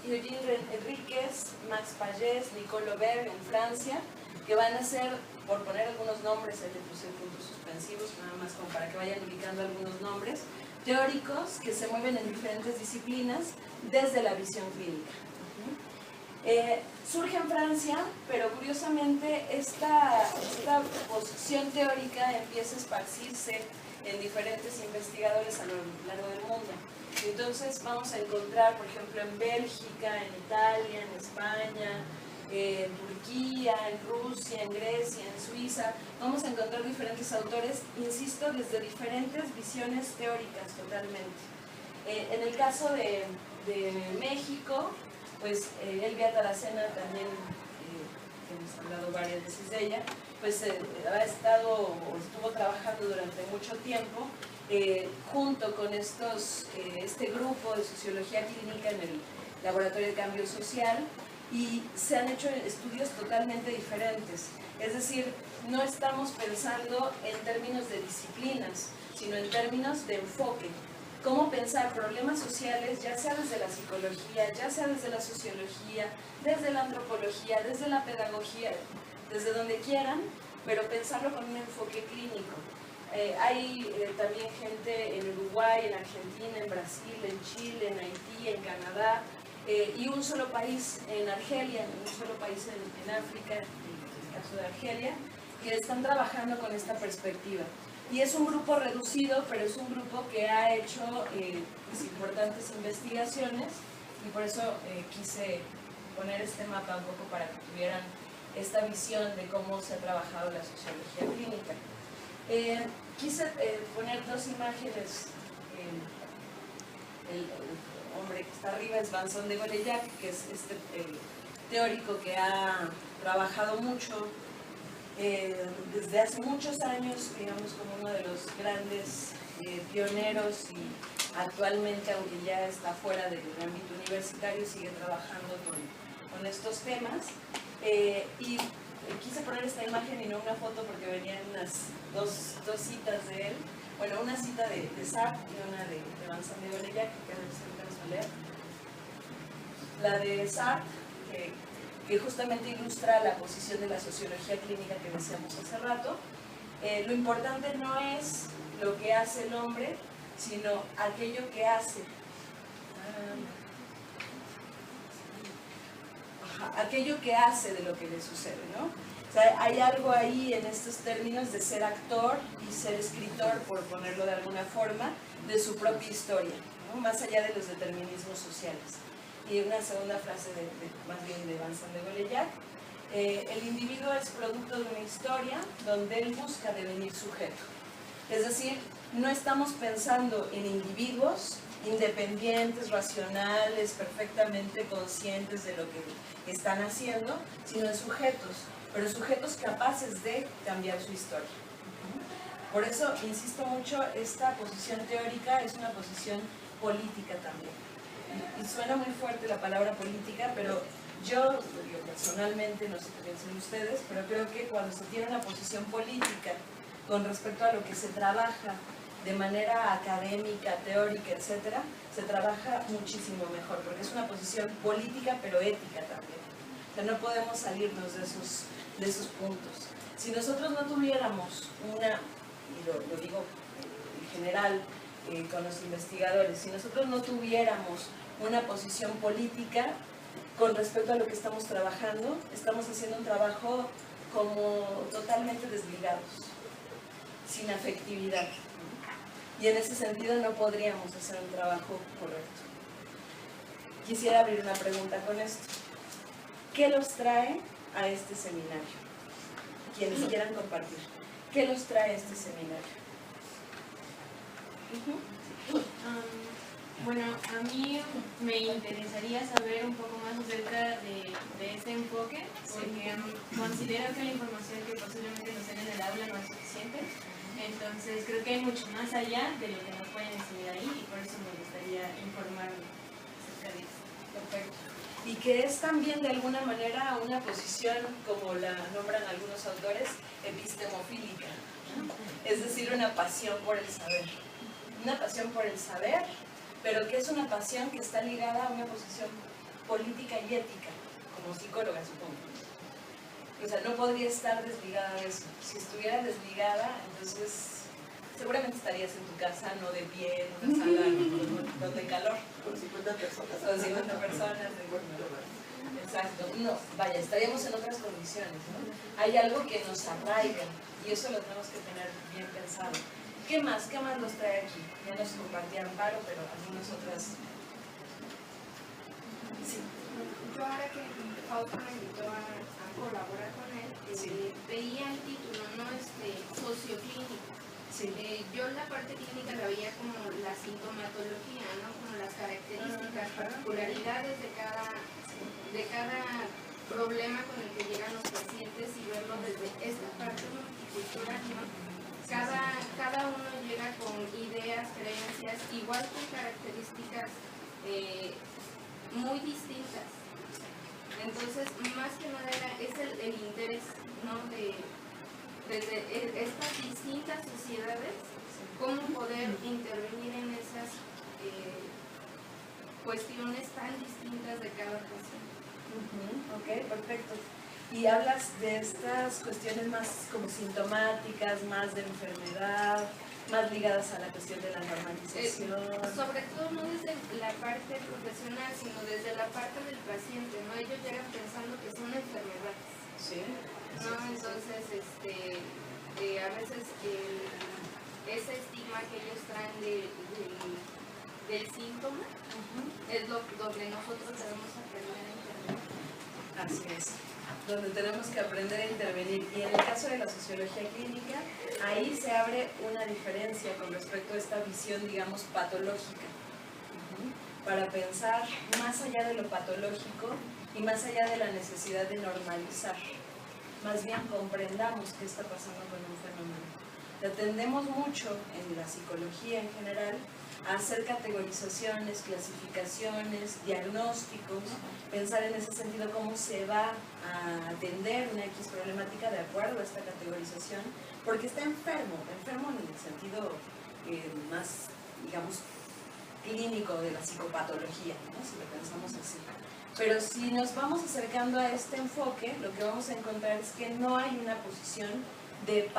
Eugène Enríquez, Max Pagès, Nicole Aubert en Francia, que van a ser, por poner algunos nombres, ahí le puse puntos suspensivos, nada más como para que vayan ubicando algunos nombres, teóricos que se mueven en diferentes disciplinas desde la visión clínica. Surge en Francia, pero curiosamente esta posición teórica empieza a esparcirse en diferentes investigadores a lo largo del mundo. Entonces vamos a encontrar, por ejemplo, en Bélgica, en Italia, en España, en Turquía, en Rusia, en Grecia, en Suiza, vamos a encontrar diferentes autores, insisto, desde diferentes visiones teóricas totalmente. En el caso de México, pues Elvia Taracena también, que hemos hablado varias veces de ella, pues estuvo trabajando durante mucho tiempo junto con este grupo de sociología clínica en el Laboratorio de Cambio Social, y se han hecho estudios totalmente diferentes. Es decir, no estamos pensando en términos de disciplinas, sino en términos de enfoque. Cómo pensar problemas sociales, ya sea desde la psicología, ya sea desde la sociología, desde la antropología, desde la pedagogía, desde donde quieran, pero pensarlo con un enfoque clínico. Hay también gente en Uruguay, en Argentina, en Brasil, en Chile, en Haití, en Canadá, y un solo país en Argelia, un solo país en África, en el caso de Argelia, que están trabajando con esta perspectiva. Y es un grupo reducido, pero es un grupo que ha hecho importantes investigaciones, y por eso quise poner este mapa un poco para que tuvieran esta visión de cómo se ha trabajado la sociología clínica. Quise poner dos imágenes. El hombre que está arriba es Vincent de Goleyac, que es este teórico que ha trabajado mucho desde hace muchos años, digamos, como uno de los grandes pioneros, y actualmente, aunque ya está fuera del ámbito universitario, sigue trabajando con estos temas. Y quise poner esta imagen y no una foto porque venían unas dos citas de él. Bueno, una cita de Sartre y una de Vincent de Goleyac, que alcanzo a leer. La de Sartre, que justamente ilustra la posición de la sociología clínica que decíamos hace rato. Lo importante no es lo que hace el hombre, sino aquello que hace. Aquello que hace de lo que le sucede, ¿no? O sea, hay algo ahí en estos términos de ser actor y ser escritor, por ponerlo de alguna forma, de su propia historia, ¿no? Más allá de los determinismos sociales. Y una segunda frase más bien de Vincent de Goleyac: el individuo es producto de una historia donde él busca devenir sujeto. Es decir, no estamos pensando en individuos independientes, racionales, perfectamente conscientes de lo que están haciendo, sino en sujetos, pero sujetos capaces de cambiar su historia. Por eso, insisto mucho, esta posición teórica es una posición política también. Y suena muy fuerte la palabra política, pero yo personalmente, no sé qué piensan ustedes, pero creo que cuando se tiene una posición política con respecto a lo que se trabaja de manera académica, teórica, etcétera, se trabaja muchísimo mejor, porque es una posición política pero ética también. O sea, no podemos salirnos de esos puntos. Si nosotros no tuviéramos y lo digo en general con los investigadores, si nosotros no tuviéramos una posición política con respecto a lo que estamos trabajando. Estamos haciendo un trabajo como totalmente desligados, sin afectividad. Y en ese sentido no podríamos hacer un trabajo correcto. Quisiera abrir una pregunta con esto. ¿Qué los trae a este seminario? Quienes quieran compartir. ¿Qué los trae a este seminario? Bueno, a mí me interesaría saber un poco más acerca de este enfoque, porque considero que la información que posiblemente nos den en el aula no es suficiente. Entonces creo que hay mucho más allá de lo que nos pueden enseñar ahí, y por eso me gustaría informarme acerca de eso. Perfecto. Y que es también de alguna manera una posición, como la nombran algunos autores, epistemofílica, ¿no? Es decir, una pasión por el saber. Una pasión por el saber, pero que es una pasión que está ligada a una posición política y ética, como psicóloga, supongo. O sea, no podría estar desligada de eso. Si estuviera desligada, entonces seguramente estarías en tu casa, no de pie, en una sala, no de calor. Con 50 personas. Con 50 personas. Exacto. No, vaya, estaríamos en otras condiciones, ¿no? Hay algo que nos arraiga y eso lo tenemos que tener bien pensado. ¿Qué más los trae aquí? Ya nos compartía Amparo, pero algunas otras. Sí. Yo ahora que Pauta me invitó a colaborar con él, veía el título, ¿no? Socioclínico. Sí. Yo la parte clínica la veía como la sintomatología, ¿no? Como las características, particularidades de cada problema con el que llegan los pacientes y verlo desde esta parte multicultural, ¿no? Cada uno llega con ideas, creencias, igual con características muy distintas. Entonces, más que nada es el interés, ¿no? Desde estas distintas sociedades, cómo poder intervenir en esas cuestiones tan distintas de cada paciente. Ok, perfecto. Y hablas de estas cuestiones más como sintomáticas, más de enfermedad, más ligadas a la cuestión de la normalización. Sobre todo no desde la parte profesional, sino desde la parte del paciente, ¿no? Ellos llegan pensando que son enfermedades. Sí. ¿No? Entonces, a veces ese estigma que ellos traen del síntoma es donde nosotros debemos aprender a intervenir. Así es, donde tenemos que aprender a intervenir. Y en el caso de la sociología clínica, ahí se abre una diferencia con respecto a esta visión, digamos, patológica, para pensar más allá de lo patológico y más allá de la necesidad de normalizar. Más bien comprendamos qué está pasando con un fenómeno. Tendemos mucho en la psicología en general a hacer categorizaciones, clasificaciones, diagnósticos, pensar en ese sentido cómo se va a atender una X problemática de acuerdo a esta categorización, porque está enfermo en el sentido más, digamos, clínico de la psicopatología, ¿no? Si lo pensamos así. Pero si nos vamos acercando a este enfoque, lo que vamos a encontrar es que no hay una posición de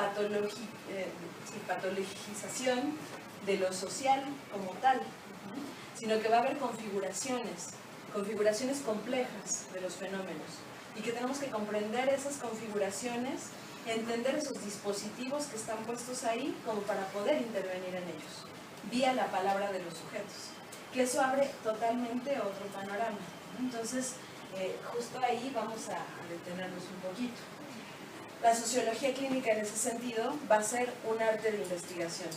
patologización de lo social como tal, sino que va a haber configuraciones complejas de los fenómenos y que tenemos que comprender esas configuraciones, entender esos dispositivos que están puestos ahí como para poder intervenir en ellos, vía la palabra de los sujetos, que eso abre totalmente otro panorama. Entonces, justo ahí vamos a detenernos un poquito. La sociología clínica en ese sentido va a ser un arte de investigación.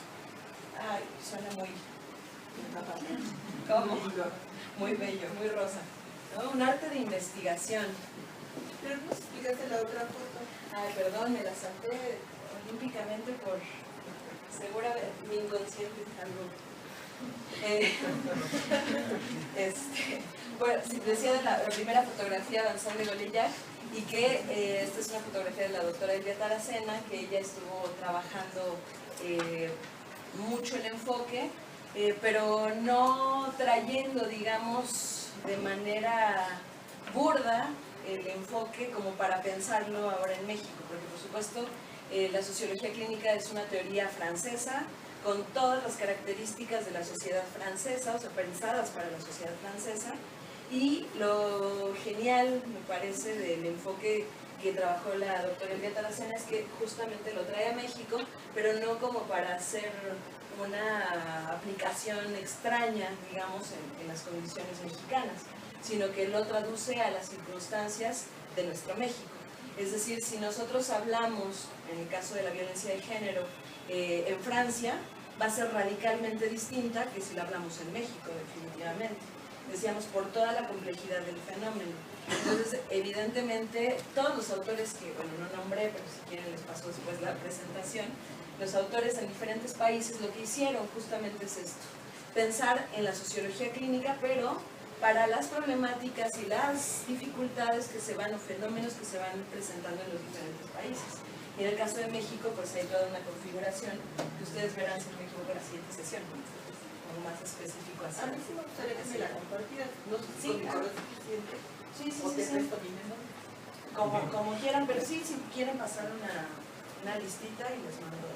Ay, suena muy... ¿Cómo? Muy bello, muy rosa, ¿no? Un arte de investigación. Pero no explicaste la otra foto. Ay, perdón, me la salté olímpicamente por... seguramente mi inconsciente algo... bueno, decía de la primera fotografía de Anselme de Golillac, y que esta es una fotografía de la doctora Elvia Taracena, que ella estuvo trabajando mucho el enfoque, pero no trayendo, digamos, de manera burda el enfoque como para pensarlo ahora en México, porque por supuesto la sociología clínica es una teoría francesa con todas las características de la sociedad francesa, o sea, pensadas para la sociedad francesa. Y lo genial, me parece, del enfoque que trabajó la doctora Elvia Taracena es que justamente lo trae a México, pero no como para hacer una aplicación extraña, digamos, en las condiciones mexicanas, sino que lo traduce a las circunstancias de nuestro México. Es decir, si nosotros hablamos, en el caso de la violencia de género, en Francia, va a ser radicalmente distinta que si la hablamos en México, definitivamente. Decíamos, por toda la complejidad del fenómeno. Entonces, evidentemente, todos los autores que, bueno, no nombré, pero si quieren les paso después la presentación, los autores en diferentes países lo que hicieron justamente es esto, pensar en la sociología clínica, pero para las problemáticas y las dificultades que se van, o fenómenos que se van presentando en los diferentes países. Y en el caso de México, pues hay toda una configuración que ustedes verán, si no me equivoco, en la siguiente sesión, algo más específico así. A mí sí me gustaría que me la compartieras, no sé si con es suficiente. Sí, o te presto mi memoria. Como quieran, pero sí, si quieren pasar una listita y les mando.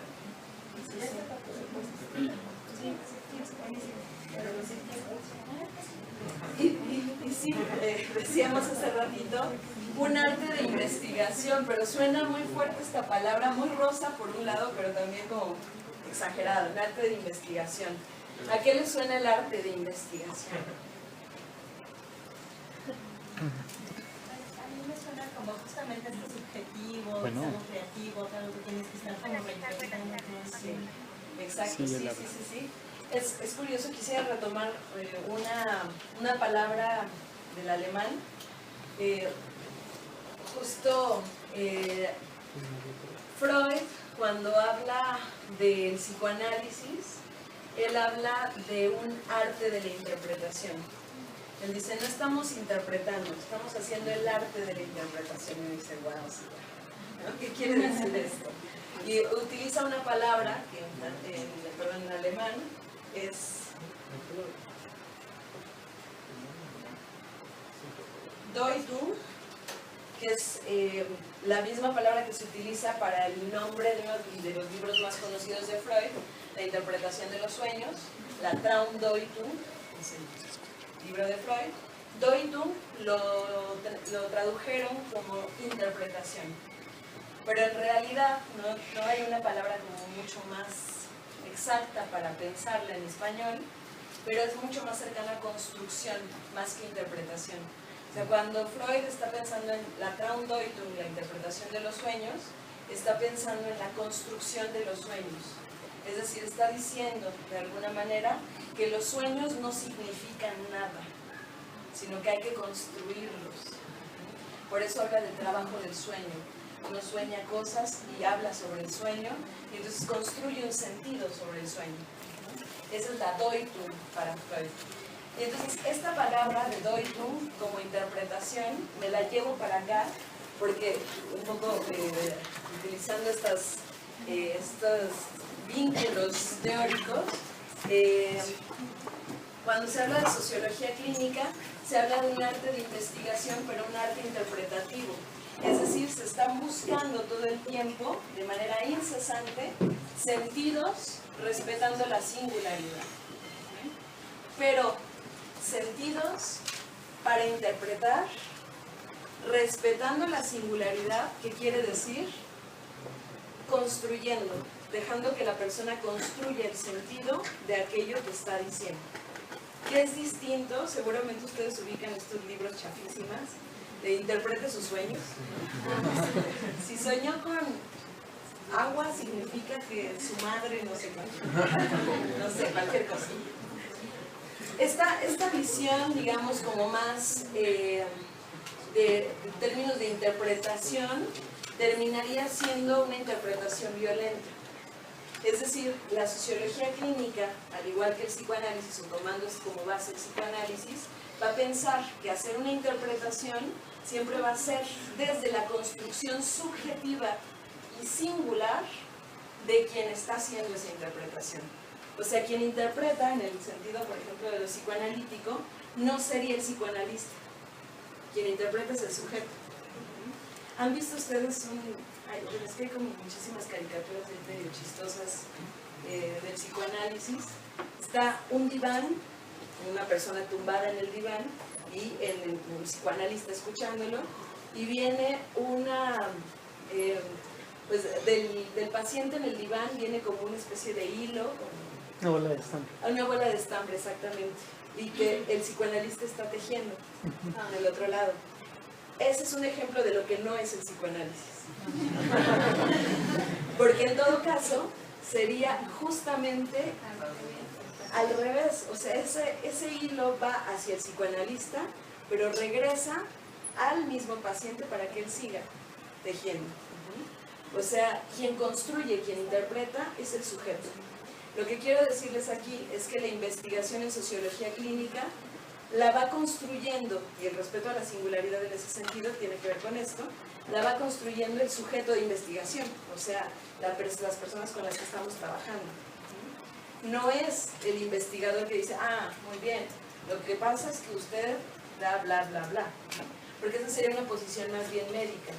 Y sí, decíamos hace ratito, un arte de investigación, pero suena muy fuerte esta palabra, muy rosa por un lado, pero también como exagerado, un arte de investigación. ¿A qué les suena el arte de investigación? A mí me suena como justamente este subjetivo, algo creativo, algo que tienes que estar como reinterpretando. Exacto, sí. Es curioso, quisiera retomar una palabra del alemán. Justo Freud, cuando habla del psicoanálisis, él habla de un arte de la interpretación. Él dice, no estamos interpretando, estamos haciendo el arte de la interpretación. Y dice, wow, sí, ¿no? ¿Qué quiere decir esto? Y utiliza una palabra que en alemán es Deutung, que es la misma palabra que se utiliza para el nombre de los libros más conocidos de Freud, la interpretación de los sueños, la Traumdeutung, es el libro de Freud. Deutung lo tradujeron como interpretación, pero en realidad no hay una palabra como mucho más exacta para pensarla en español, pero es mucho más cercana a construcción más que interpretación. O sea, cuando Freud está pensando en la Traumdeutung, la interpretación de los sueños, está pensando en la construcción de los sueños. Es decir, está diciendo de alguna manera que los sueños no significan nada, sino que hay que construirlos. Por eso habla del trabajo del sueño. Uno sueña cosas y habla sobre el sueño, y entonces construye un sentido sobre el sueño. Esa es la Deutung para Freud. Y entonces esta palabra de Deutung como interpretación me la llevo para acá, porque un poco utilizando estos vínculos teóricos, cuando se habla de sociología clínica, se habla de un arte de investigación, pero un arte interpretativo. Es decir, se están buscando todo el tiempo, de manera incesante, sentidos respetando la singularidad. Pero sentidos para interpretar, respetando la singularidad, ¿qué quiere decir? Construyendo, dejando que la persona construya el sentido de aquello que está diciendo. ¿Qué es distinto? Seguramente ustedes ubican estos libros chafísimas de Interprete sus sueños. Si soñó con agua, significa que su madre no sé qué, no sé, cualquier cosa. Esta visión, digamos, como más de términos de interpretación, terminaría siendo una interpretación violenta. Es decir, la sociología clínica, al igual que el psicoanálisis, o tomando como base el psicoanálisis, va a pensar que hacer una interpretación siempre va a ser desde la construcción subjetiva y singular de quien está haciendo esa interpretación. O sea, quien interpreta, en el sentido, por ejemplo, de lo psicoanalítico, no sería el psicoanalista. Quien interpreta es el sujeto. ¿Han visto ustedes es que hay como muchísimas caricaturas medio chistosas del psicoanálisis, está un diván, una persona tumbada en el diván y el psicoanalista escuchándolo, y viene pues del paciente en el diván viene como una especie de hilo, una bola de estambre. Una bola de estambre, exactamente, y que el psicoanalista está tejiendo del otro lado. Ese es un ejemplo de lo que no es el psicoanálisis. Porque en todo caso sería justamente al revés, o sea, ese hilo va hacia el psicoanalista, pero regresa al mismo paciente para que él siga tejiendo. O sea, quien construye, quien interpreta es el sujeto. Lo que quiero decirles aquí es que la investigación en sociología clínica la va construyendo, y el respeto a la singularidad en ese sentido tiene que ver con esto, la va construyendo el sujeto de investigación, o sea, las personas con las que estamos trabajando. No es el investigador que dice, muy bien, lo que pasa es que usted bla, bla, bla, bla, porque esa sería una posición más bien médica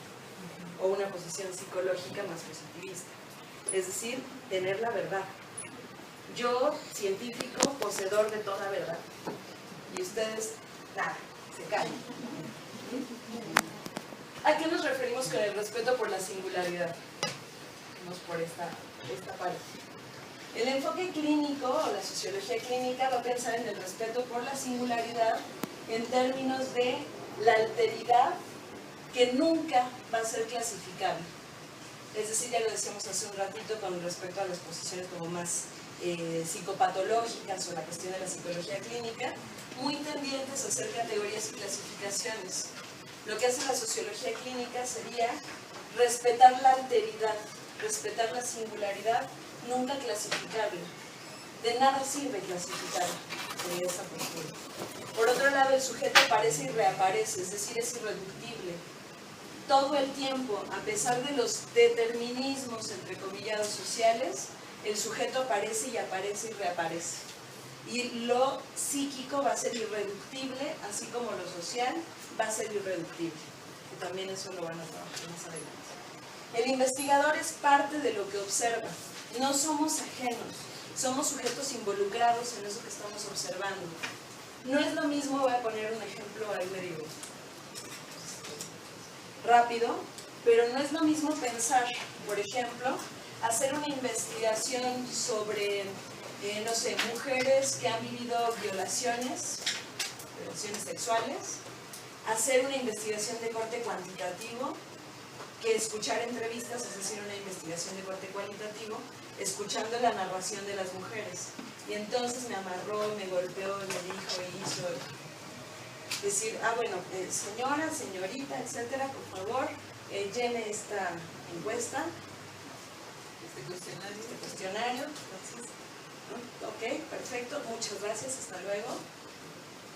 o una posición psicológica más positivista, es decir, tener la verdad. Yo, científico, poseedor de toda verdad, y ustedes, nada, se callan. ¿A qué nos referimos con el respeto por la singularidad? Vamos por esta parte. El enfoque clínico o la sociología clínica va a pensar en el respeto por la singularidad en términos de la alteridad que nunca va a ser clasificable. Es decir, ya lo decíamos hace un ratito con respecto a las posiciones como más psicopatológicas o la cuestión de la psicología clínica, muy tendientes a hacer categorías y clasificaciones. Lo que hace la sociología clínica sería respetar la alteridad, respetar la singularidad, nunca clasificable. De nada sirve clasificar de esa postura. Por otro lado, el sujeto aparece y reaparece, es decir, es irreductible. Todo el tiempo, a pesar de los determinismos, entrecomillados, sociales, el sujeto aparece y aparece y reaparece. Y lo psíquico va a ser irreductible, así como lo social va a ser irreductible. Que también eso lo van a trabajar más adelante. El investigador es parte de lo que observa. No somos ajenos, somos sujetos involucrados en eso que estamos observando. No es lo mismo, voy a poner un ejemplo ahí medio rápido, pero no es lo mismo pensar, por ejemplo, hacer una investigación sobre, no sé, mujeres que han vivido violaciones sexuales, hacer una investigación de corte cuantitativo, que escuchar entrevistas, es decir, una investigación de corte cualitativo, escuchando la narración de las mujeres. Y entonces me amarró, me golpeó, me dijo, hizo. Decir, bueno, señora, señorita, etcétera, por favor, llene esta encuesta, este cuestionario. Entonces, ¿no? Ok, perfecto, muchas gracias, hasta luego.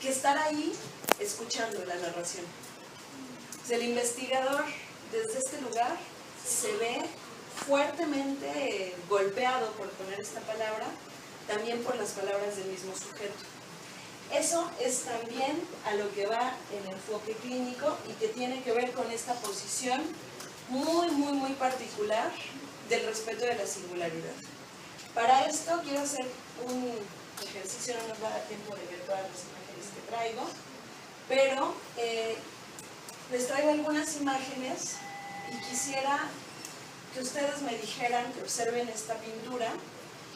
Que estar ahí escuchando la narración. O sea, el investigador desde este lugar se ve fuertemente golpeado, por poner esta palabra, también por las palabras del mismo sujeto. Eso es también a lo que va el enfoque clínico y que tiene que ver con esta posición muy, muy, muy particular del respeto de la singularidad. Para esto quiero hacer un ejercicio, no nos va a dar tiempo de ver todas las imágenes que traigo, pero les traigo algunas imágenes y quisiera que ustedes me dijeran, que observen esta pintura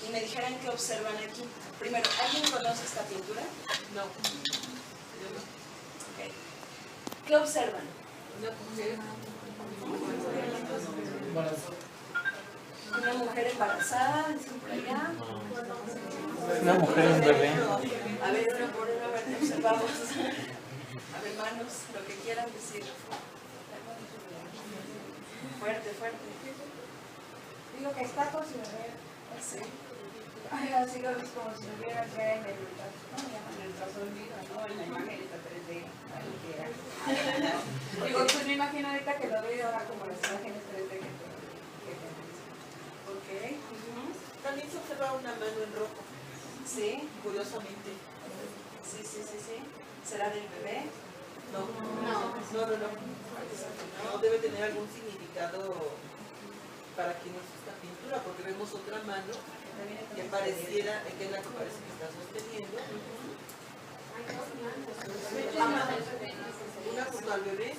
y me dijeran qué observan aquí. Primero, ¿alguien conoce esta pintura? No. Okay. ¿Qué observan? Una mujer embarazada, dicen por allá. Una mujer y un bebé. A ver, uno por uno, a ver, observamos. A ver, manos, lo que quieran decir. Fuerte, fuerte. Digo que está con su bebé. Sí. Ay, así lo ves como si hubiera acá en el ultrasonido, ¿no? En la imagen esta 3D. Digo, pues me imagino ahorita que lo veo ahora como las imágenes 3D que Ok. También se observa una mano en rojo. Sí. Curiosamente. Sí. ¿Será del bebé? No, debe tener algún significado para quién es esta pintura, porque vemos otra mano que pareciera, que es la que parece que está sosteniendo. Una junto al bebé.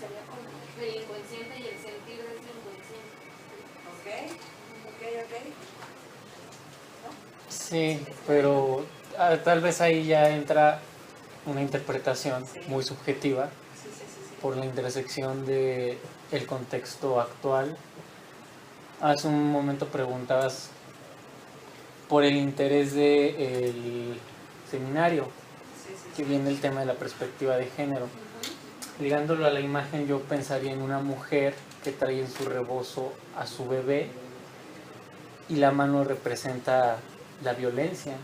El inconsciente y el sentir de ese inconsciente. Ok. Sí, pero tal vez ahí ya entra una interpretación muy subjetiva por la intersección de el contexto actual. Hace un momento preguntabas por el interés del seminario, que viene el tema de la perspectiva de género. Ligándolo a la imagen, yo pensaría en una mujer que trae en su rebozo a su bebé y la mano representa la violencia,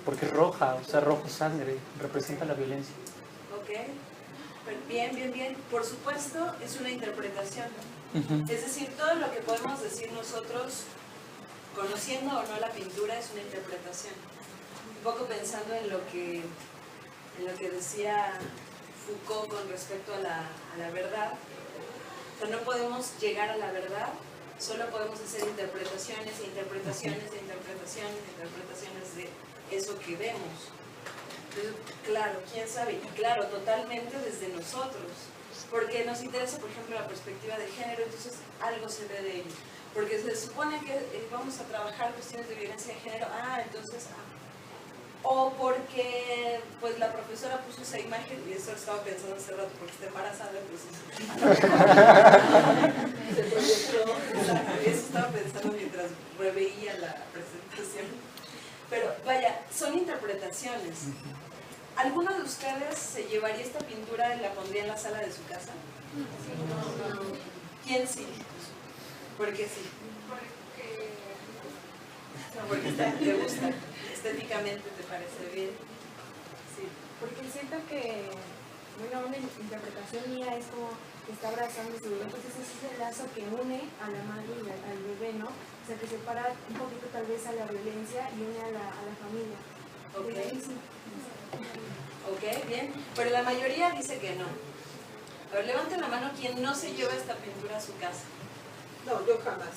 porque es roja, o sea, rojo sangre, representa la violencia. Ok, bien. Por supuesto, es una interpretación. Es decir, todo lo que podemos decir nosotros, conociendo o no la pintura, es una interpretación. Un poco pensando en lo que decía Foucault con respecto a la verdad. O sea, no podemos llegar a la verdad, solo podemos hacer interpretaciones de eso que vemos. Entonces, claro, quién sabe, y claro, totalmente desde nosotros, porque nos interesa, por ejemplo, la perspectiva de género, entonces algo se ve de ello, porque se supone que vamos a trabajar cuestiones de violencia de género, entonces, o porque pues la profesora puso esa imagen, y eso estaba pensando hace rato, porque está embarazada, entonces se proyectó, eso estaba pensando mientras reveía la presentación. Pero vaya, son interpretaciones. ¿Alguno de ustedes se llevaría esta pintura y la pondría en la sala de su casa? ¿Quién sí? ¿Por qué sí? Porque te gusta, estéticamente te parece bien. Sí. Porque siento que, bueno, una interpretación mía es como que está abrazando a su bebé, entonces ese es el lazo que une a la madre y al bebé, ¿no? O sea, que separa un poquito tal vez a la violencia y une a la familia. Ok. Ok, bien. Pero la mayoría dice que no. A ver, levanten la mano quien no se lleva esta pintura a su casa. No, yo jamás.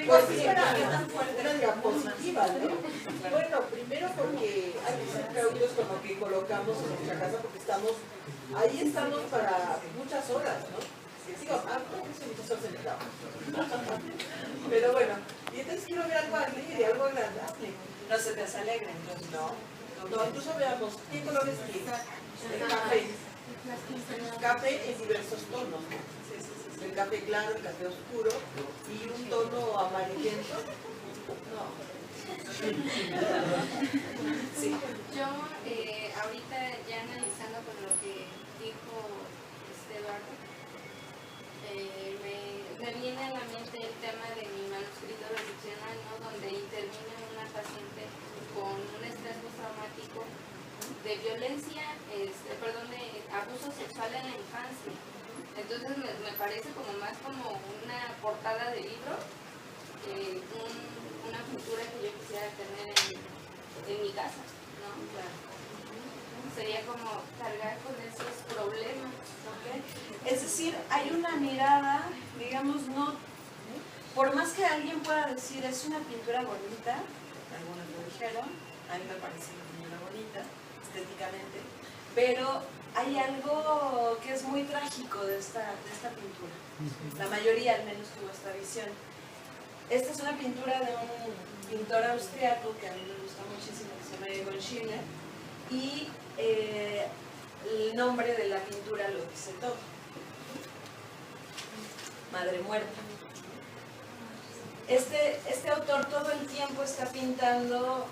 Pues sí, una diapositiva, ¿no? Bueno, primero porque hay que ser cautos con lo que colocamos en nuestra casa, porque ahí estamos para muchas horas, ¿no? Digo, muchas horas sentados. Pero bueno, y entonces quiero ver algo alegre, algo agradable. No se te hace alegre, entonces. No, incluso veamos, ¿qué colores tiene? El café. Café en diversos tonos. El café claro, el café oscuro y un tono amarillento. No. Sí. Yo ahorita ya analizando con lo que dijo Eduardo, me viene a la mente el tema de mi manuscrito recepcional, ¿no? Donde interviene una paciente con un estrés postraumático de violencia, de abuso sexual en la infancia. Entonces me parece como más como una portada de libro, una pintura que yo quisiera tener en mi casa, ¿no? Sería como cargar con esos problemas. ¿Okay? Es decir, hay una mirada, digamos, no, por más que alguien pueda decir es una pintura bonita, algunos lo dijeron, a mí me parece una pintura bonita, estéticamente, pero hay algo que es muy trágico de esta pintura. La mayoría al menos tuvo esta visión. Esta es una pintura de un pintor austriaco que a mí me gusta muchísimo, que se llama Egon Schiele, y el nombre de la pintura lo dice todo. Madre muerta. Este autor todo el tiempo está pintando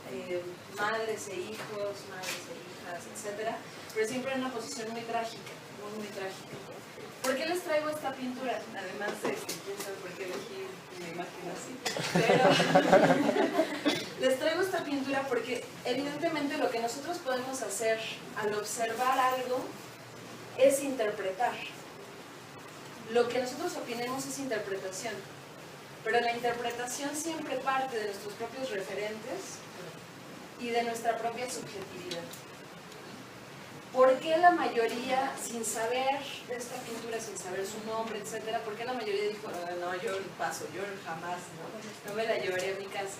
madres e hijos, madres e hijas, etc. Pero siempre en una posición muy trágica, muy trágica. ¿Por qué les traigo esta pintura? Además de que quién sabe por qué elegí una imagen así. Pero les traigo esta pintura porque evidentemente lo que nosotros podemos hacer al observar algo es interpretar. Lo que nosotros opinemos es interpretación. Pero la interpretación siempre parte de nuestros propios referentes y de nuestra propia subjetividad. ¿por qué la mayoría, sin saber de esta pintura, sin saber su nombre, etcétera, por qué la mayoría dijo, "Ah, no, yo paso, yo jamás, no me la llevaré a mi casa"?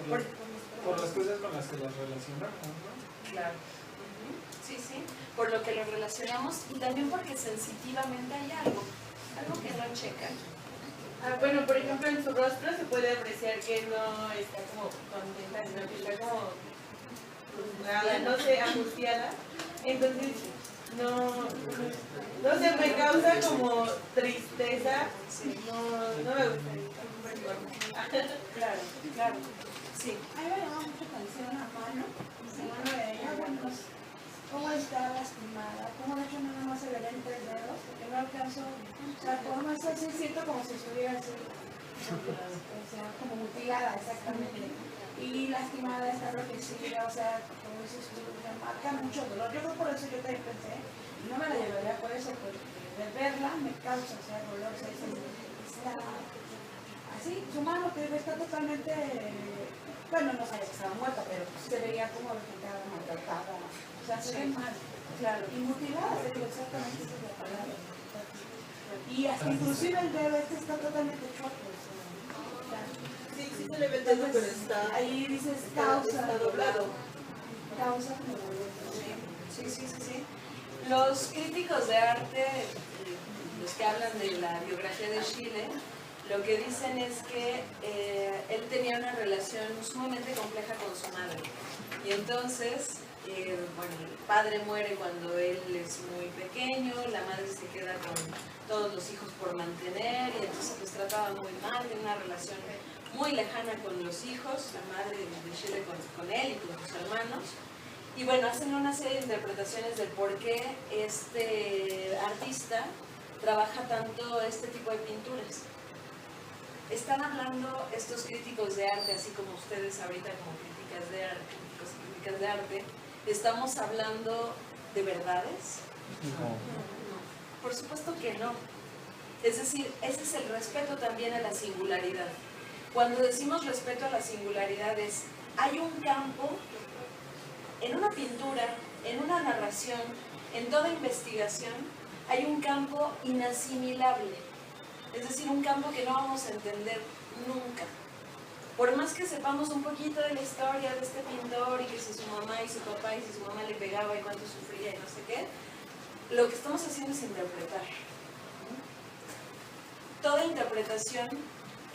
Por las cosas con las que las relacionamos, ¿no? Claro. Sí, sí, por lo que lo relacionamos y también porque sensitivamente hay algo que no checa. Bueno, por ejemplo, en su rostro se puede apreciar que no está como contenta, sino que está como frustrada, no sé, angustiada. Entonces, no sé, me causa como tristeza. No me gusta. Claro, claro. Sí. A mí me llama mucha atención a Mano, de ella, bueno, cómo está lastimada, cómo de hecho nada más se le ven 3 dedos, porque no alcanzo, o sea, por más así siento como si estuviera así, o sea, como mutilada exactamente, y lastimada, está enrojecida, o sea, como dices tú, me marca mucho dolor. Yo creo por eso yo también pensé, no me la llevaría por eso, porque de verla me causa, o sea, dolor, o sea, está así, su mano que está totalmente, bueno, no sabía que estaba muerta, pero se veía como vegetada, maltratada, o sea, se ve mal, claro, y mutilada, exactamente esa es la palabra. Y hasta inclusive el dedo este está totalmente choco. Sí, sí se le ve el dedo, pero está... Ahí dices causa. Está doblado. Causa. Sí. Los críticos de arte, los que hablan de la biografía de Schiele, lo que dicen es que él tenía una relación sumamente compleja con su madre. Y entonces, bueno, el padre muere cuando él es muy pequeño, la madre se queda con todos los hijos por mantener, y entonces los trataba muy mal, tiene una relación muy lejana con los hijos, la madre de Schiele con él y con sus hermanos. Y bueno, hacen una serie de interpretaciones del por qué este artista trabaja tanto este tipo de pinturas. Están hablando estos críticos de arte, así como ustedes ahorita como críticas de arte, ¿estamos hablando de verdades? No. Por supuesto que no. Es decir, ese es el respeto también a la singularidad. Cuando decimos respeto a la singularidad es, hay un campo en una pintura, en una narración, en toda investigación, hay un campo inasimilable. Es decir, un campo que no vamos a entender nunca. Por más que sepamos un poquito de la historia de este pintor y que si su mamá y su papá y si su mamá le pegaba y cuánto sufría y no sé qué, lo que estamos haciendo es interpretar. Toda interpretación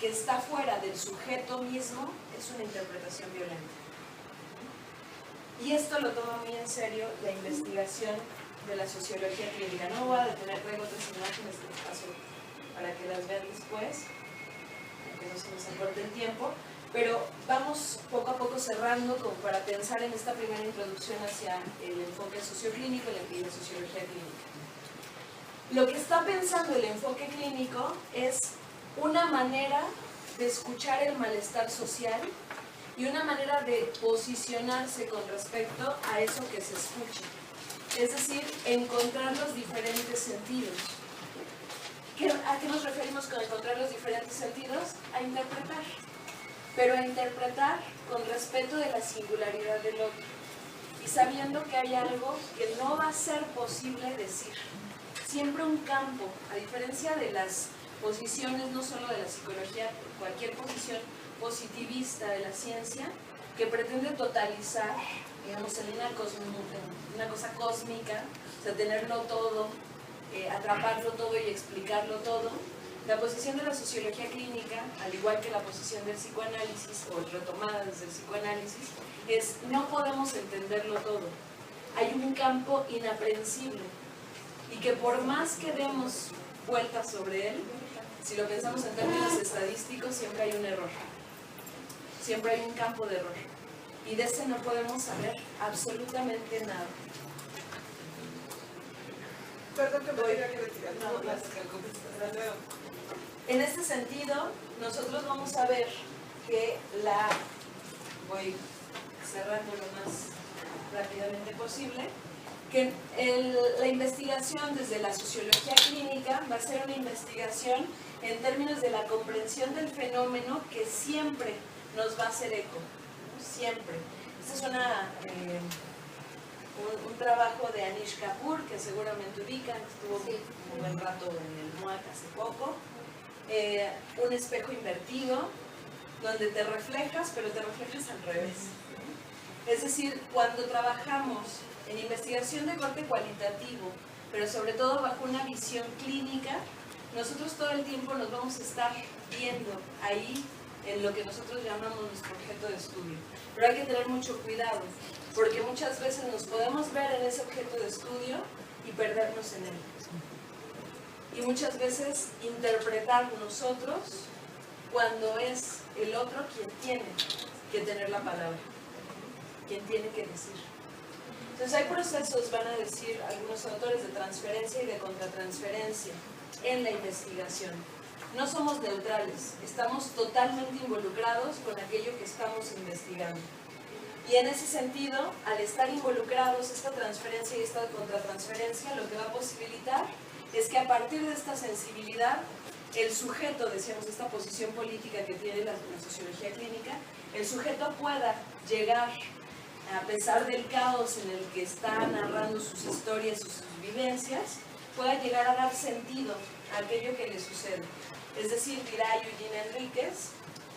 que está fuera del sujeto mismo es una interpretación violenta. Y esto lo toma muy en serio la investigación de la sociología clínica. No voy a detener, traigo otras imágenes que les paso para que las vean después, para que no se nos acorte el tiempo, pero vamos poco a poco cerrando como para pensar en esta primera introducción hacia el enfoque socioclínico y la sociología clínica. Lo que está pensando el enfoque clínico es una manera de escuchar el malestar social y una manera de posicionarse con respecto a eso que se escucha. Es decir, encontrar los diferentes sentidos. ¿A qué nos referimos con encontrar los diferentes sentidos? A interpretar. Pero a interpretar con respeto de la singularidad del otro. Y sabiendo que hay algo que no va a ser posible decir. Siempre un campo, a diferencia de las posiciones, no solo de la psicología, cualquier posición positivista de la ciencia, que pretende totalizar, digamos, en una cosa cósmica, o sea, tenerlo todo, atraparlo todo y explicarlo todo. La posición de la sociología clínica, al igual que la posición del psicoanálisis, o retomada desde el psicoanálisis, es no podemos entenderlo todo. Hay un campo inaprehensible y que por más que demos vueltas sobre él, si lo pensamos en términos estadísticos, siempre hay un error. Siempre hay un campo de error. Y de ese no podemos saber absolutamente nada. Perdón que me tenga que retirar. No, gracias. En este sentido, nosotros vamos a ver que voy cerrando lo más rápidamente posible, que la investigación desde la sociología clínica va a ser una investigación en términos de la comprensión del fenómeno que siempre nos va a hacer eco, siempre. Esta es una un trabajo de Anish Kapoor, que seguramente ubican, estuvo un buen rato en el MUAC hace poco. Un espejo invertido, donde te reflejas, pero te reflejas al revés. Es decir, cuando trabajamos en investigación de corte cualitativo, pero sobre todo bajo una visión clínica, nosotros todo el tiempo nos vamos a estar viendo ahí en lo que nosotros llamamos nuestro objeto de estudio. Pero hay que tener mucho cuidado, porque muchas veces nos podemos ver en ese objeto de estudio y perdernos en él. Y muchas veces interpretar nosotros cuando es el otro quien tiene que tener la palabra, quien tiene que decir. Entonces hay procesos, van a decir algunos autores, de transferencia y de contratransferencia en la investigación. No somos neutrales, estamos totalmente involucrados con aquello que estamos investigando. Y en ese sentido, al estar involucrados, esta transferencia y esta contratransferencia lo que va a posibilitar es que a partir de esta sensibilidad, el sujeto, decíamos, esta posición política que tiene la sociología clínica, el sujeto pueda llegar, a pesar del caos en el que está narrando sus historias, sus vivencias, pueda llegar a dar sentido a aquello que le sucede. Es decir, dirá Eugene Enríquez,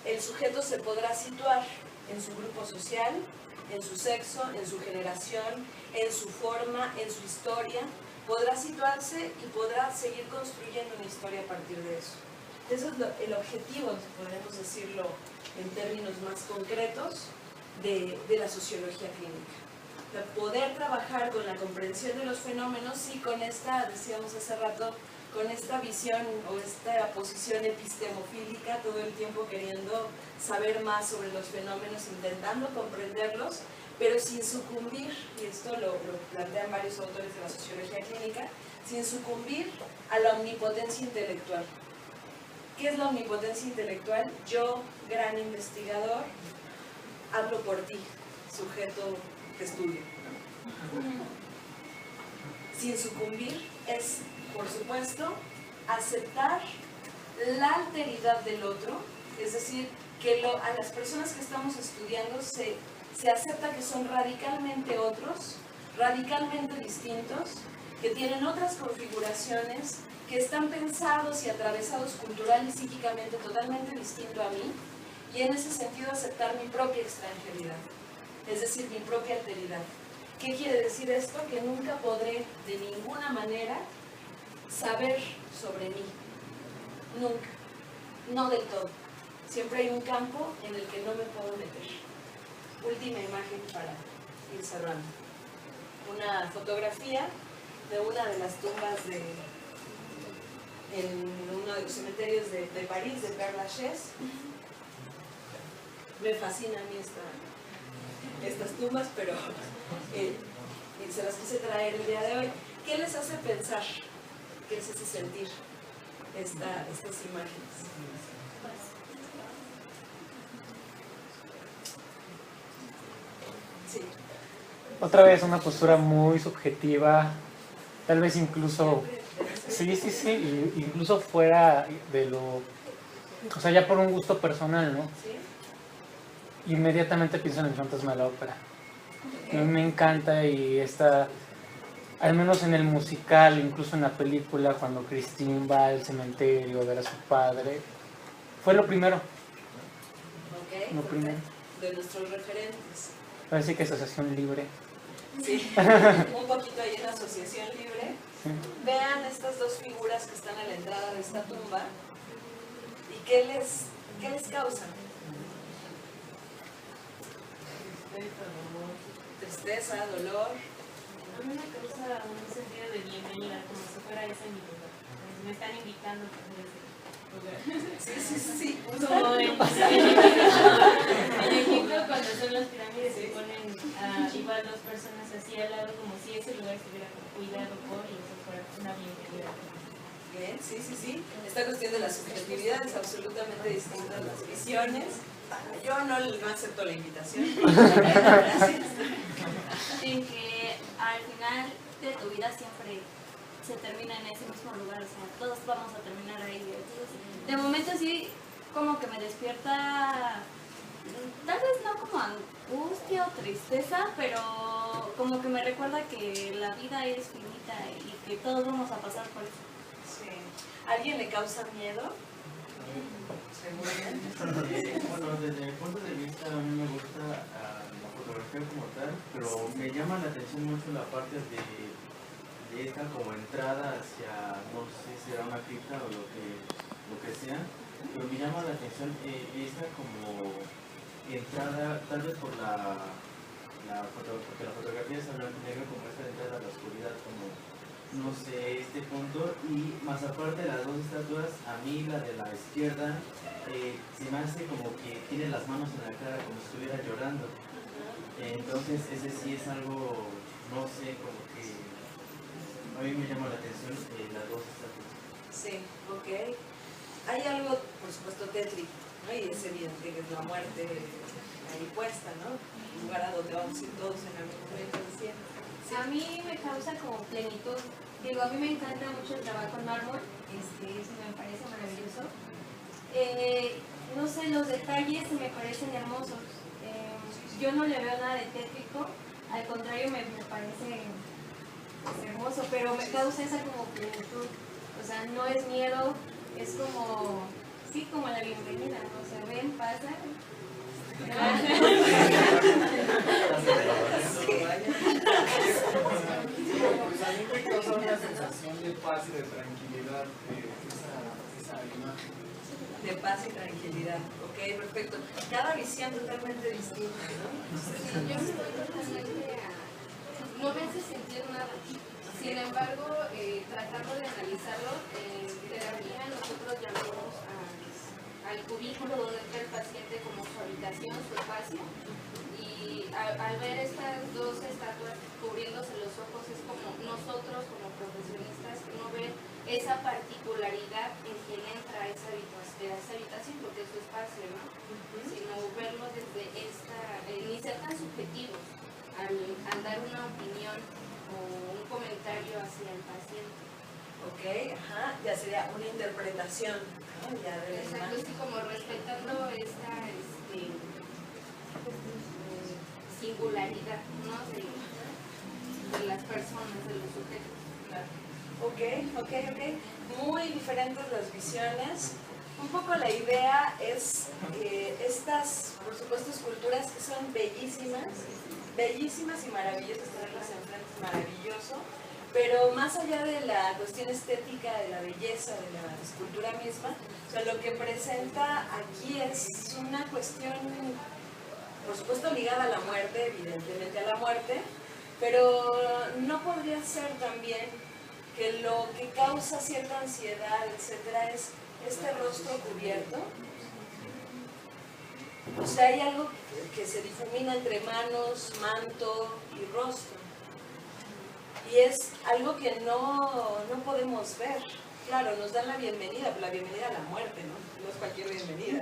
el sujeto se podrá situar en su grupo social, en su sexo, en su generación, en su forma, en su historia, podrá situarse y podrá seguir construyendo una historia a partir de eso. Eso es el objetivo, podemos decirlo en términos más concretos, de la sociología clínica. De poder trabajar con la comprensión de los fenómenos y con esta, decíamos hace rato, con esta visión o esta posición epistemofílica, todo el tiempo queriendo saber más sobre los fenómenos, intentando comprenderlos, pero sin sucumbir, y esto lo plantean varios autores de la sociología clínica, sin sucumbir a la omnipotencia intelectual. ¿Qué es la omnipotencia intelectual? Yo, gran investigador, hablo por ti, sujeto que estudio. Sin sucumbir es, por supuesto, aceptar la alteridad del otro, es decir, que a las personas que estamos estudiando se acepta que son radicalmente otros, radicalmente distintos, que tienen otras configuraciones, que están pensados y atravesados cultural y psíquicamente totalmente distinto a mí, y en ese sentido aceptar mi propia extranjeridad, es decir, mi propia alteridad. ¿Qué quiere decir esto? Que nunca podré de ninguna manera saber sobre mí, nunca, no del todo. Siempre hay un campo en el que no me puedo meter. Última imagen para ir cerrando. Una fotografía de una de las tumbas en uno de los cementerios de París, de Père Lachaise. Me fascinan a mí estas tumbas, pero se las quise traer el día de hoy. ¿Qué les hace pensar? ¿Qué les hace sentir estas imágenes? Sí. Otra vez una postura muy subjetiva, tal vez incluso, sí, incluso fuera de lo, o sea, ya por un gusto personal, ¿no? Inmediatamente pienso en el fantasma de la ópera. A mí me encanta y está, al menos en el musical, incluso en la película, cuando Christine va al cementerio a ver a su padre, fue lo primero. Lo primero. De nuestros referentes. Parece que es asociación libre. Sí, un poquito ahí en asociación libre. Sí. Vean estas dos figuras que están a la entrada de esta tumba y qué les causa. Tristeza, dolor. A mí me causa un sentido de bienvenida, como si fuera ese mi lugar. Me están invitando a Sí. Como en Egipto, cuando son las pirámides, se ponen igual dos personas así al lado, como si ese lugar estuviera cuidado por y eso fuera una bienvenida. Bien, sí. Esta cuestión de la subjetividad es absolutamente distinta a las visiones. Yo no acepto la invitación. Gracias. En que al final de tu vida siempre se termina en ese mismo lugar, o sea, todos vamos a terminar ahí. Entonces, de momento sí, como que me despierta, tal vez no como angustia o tristeza, pero como que me recuerda que la vida es finita y que todos vamos a pasar por eso. Sí. ¿Alguien le causa miedo? Bueno, desde mi punto de vista a mí me gusta la fotografía como tal, pero me llama la atención mucho la parte de esta como entrada hacia, no sé si será una cripta o lo que sea, pero me llama la atención esta como entrada, tal vez por porque la fotografía es blanco y negro, como esta entrada a la oscuridad, como no sé, este punto, y más aparte de las dos estatuas, a mí la de la izquierda se me hace como que tiene las manos en la cara como si estuviera llorando. Entonces ese sí es algo, no sé, como que a mí me llama la atención las dos estatuas. Sí, ok. Hay algo, por supuesto, tétrico, ¿no? Y es evidente que es la muerte ahí puesta, ¿no? Un lugar a donde vamos a ir todos en algún momento del cielo. A mí me causa como plenitud. Digo, a mí me encanta mucho el trabajo en mármol, eso me parece maravilloso. No sé, los detalles me parecen hermosos. Yo no le veo nada de tétrico, al contrario me parece hermoso, pero me causa esa como plenitud. O sea, no es miedo, es como, sí, como la bienvenida, ¿no? O sea, ven, pasa. Pues a mí me causa una sensación de paz y de tranquilidad esa imagen. De paz y tranquilidad. Ok, perfecto. Cada visión totalmente distinta, ¿no? Sí, yo estoy totalmente no me hace sentir nada. Sin embargo, tratando de analizarlo, en terapia nosotros llamamos al cubículo donde está el paciente como su habitación, su espacio, y al ver estas dos estatuas cubriéndose los ojos es como nosotros como profesionistas no ver esa particularidad en quien entra a esa habitación porque es su espacio, ¿no? Sino verlo desde ni ser tan subjetivos al dar una opinión o un comentario hacia el paciente. Ok, ajá, ya sería una interpretación, ¿no? Ya de la exacto, imagen. sí, como respetando esta singularidad, ¿no? de las personas, de los sujetos. Claro. Ok. Muy diferentes las visiones. Un poco la idea es estas, por supuesto, esculturas que son bellísimas y maravillosas, tenerlas enfrente es maravilloso, pero más allá de la cuestión estética, de la belleza, de la escultura misma, o sea, lo que presenta aquí es una cuestión, por supuesto, ligada a la muerte, evidentemente a la muerte, pero no podría ser también que lo que causa cierta ansiedad, etcétera, es este rostro cubierto. O sea, hay algo que se difumina entre manos, manto y rostro. Y es algo que no podemos ver. Claro, nos dan la bienvenida, pero la bienvenida a la muerte, ¿no? No es cualquier bienvenida.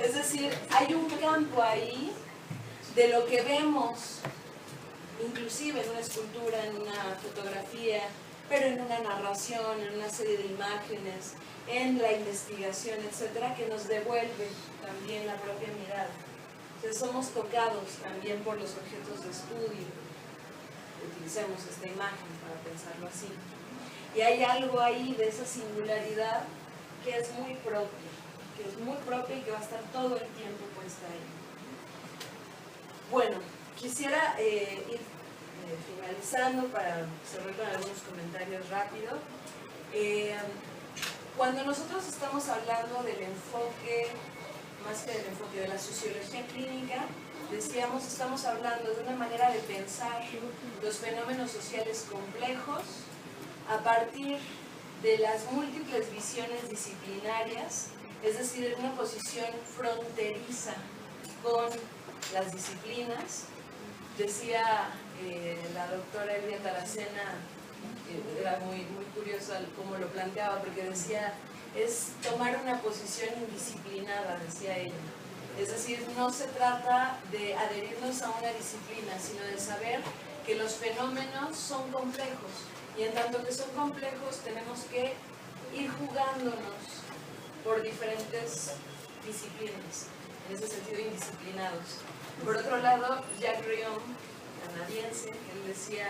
Es decir, hay un campo ahí de lo que vemos, inclusive en una escultura, en una fotografía, pero en una narración, en una serie de imágenes, en la investigación, etcétera, que nos devuelve también la propia mirada. Entonces somos tocados también por los objetos de estudio. Utilicemos esta imagen para pensarlo así. Y hay algo ahí de esa singularidad que es muy propia, y que va a estar todo el tiempo puesta ahí. Bueno, quisiera ir finalizando para cerrar con algunos comentarios rápidos. Cuando nosotros estamos hablando del enfoque, más que del enfoque de la sociología clínica, decíamos, estamos hablando de una manera de pensar los fenómenos sociales complejos a partir de las múltiples visiones disciplinarias, es decir, en una posición fronteriza con las disciplinas. Decía la doctora Elvia Taracena, era muy curioso cómo lo planteaba, porque decía, es tomar una posición indisciplinada, decía ella. Es decir, no se trata de adherirnos a una disciplina, sino de saber que los fenómenos son complejos, y en tanto que son complejos tenemos que ir jugándonos por diferentes disciplinas. en ese sentido indisciplinados. Por otro lado, Jack Rion, canadiense, él dice,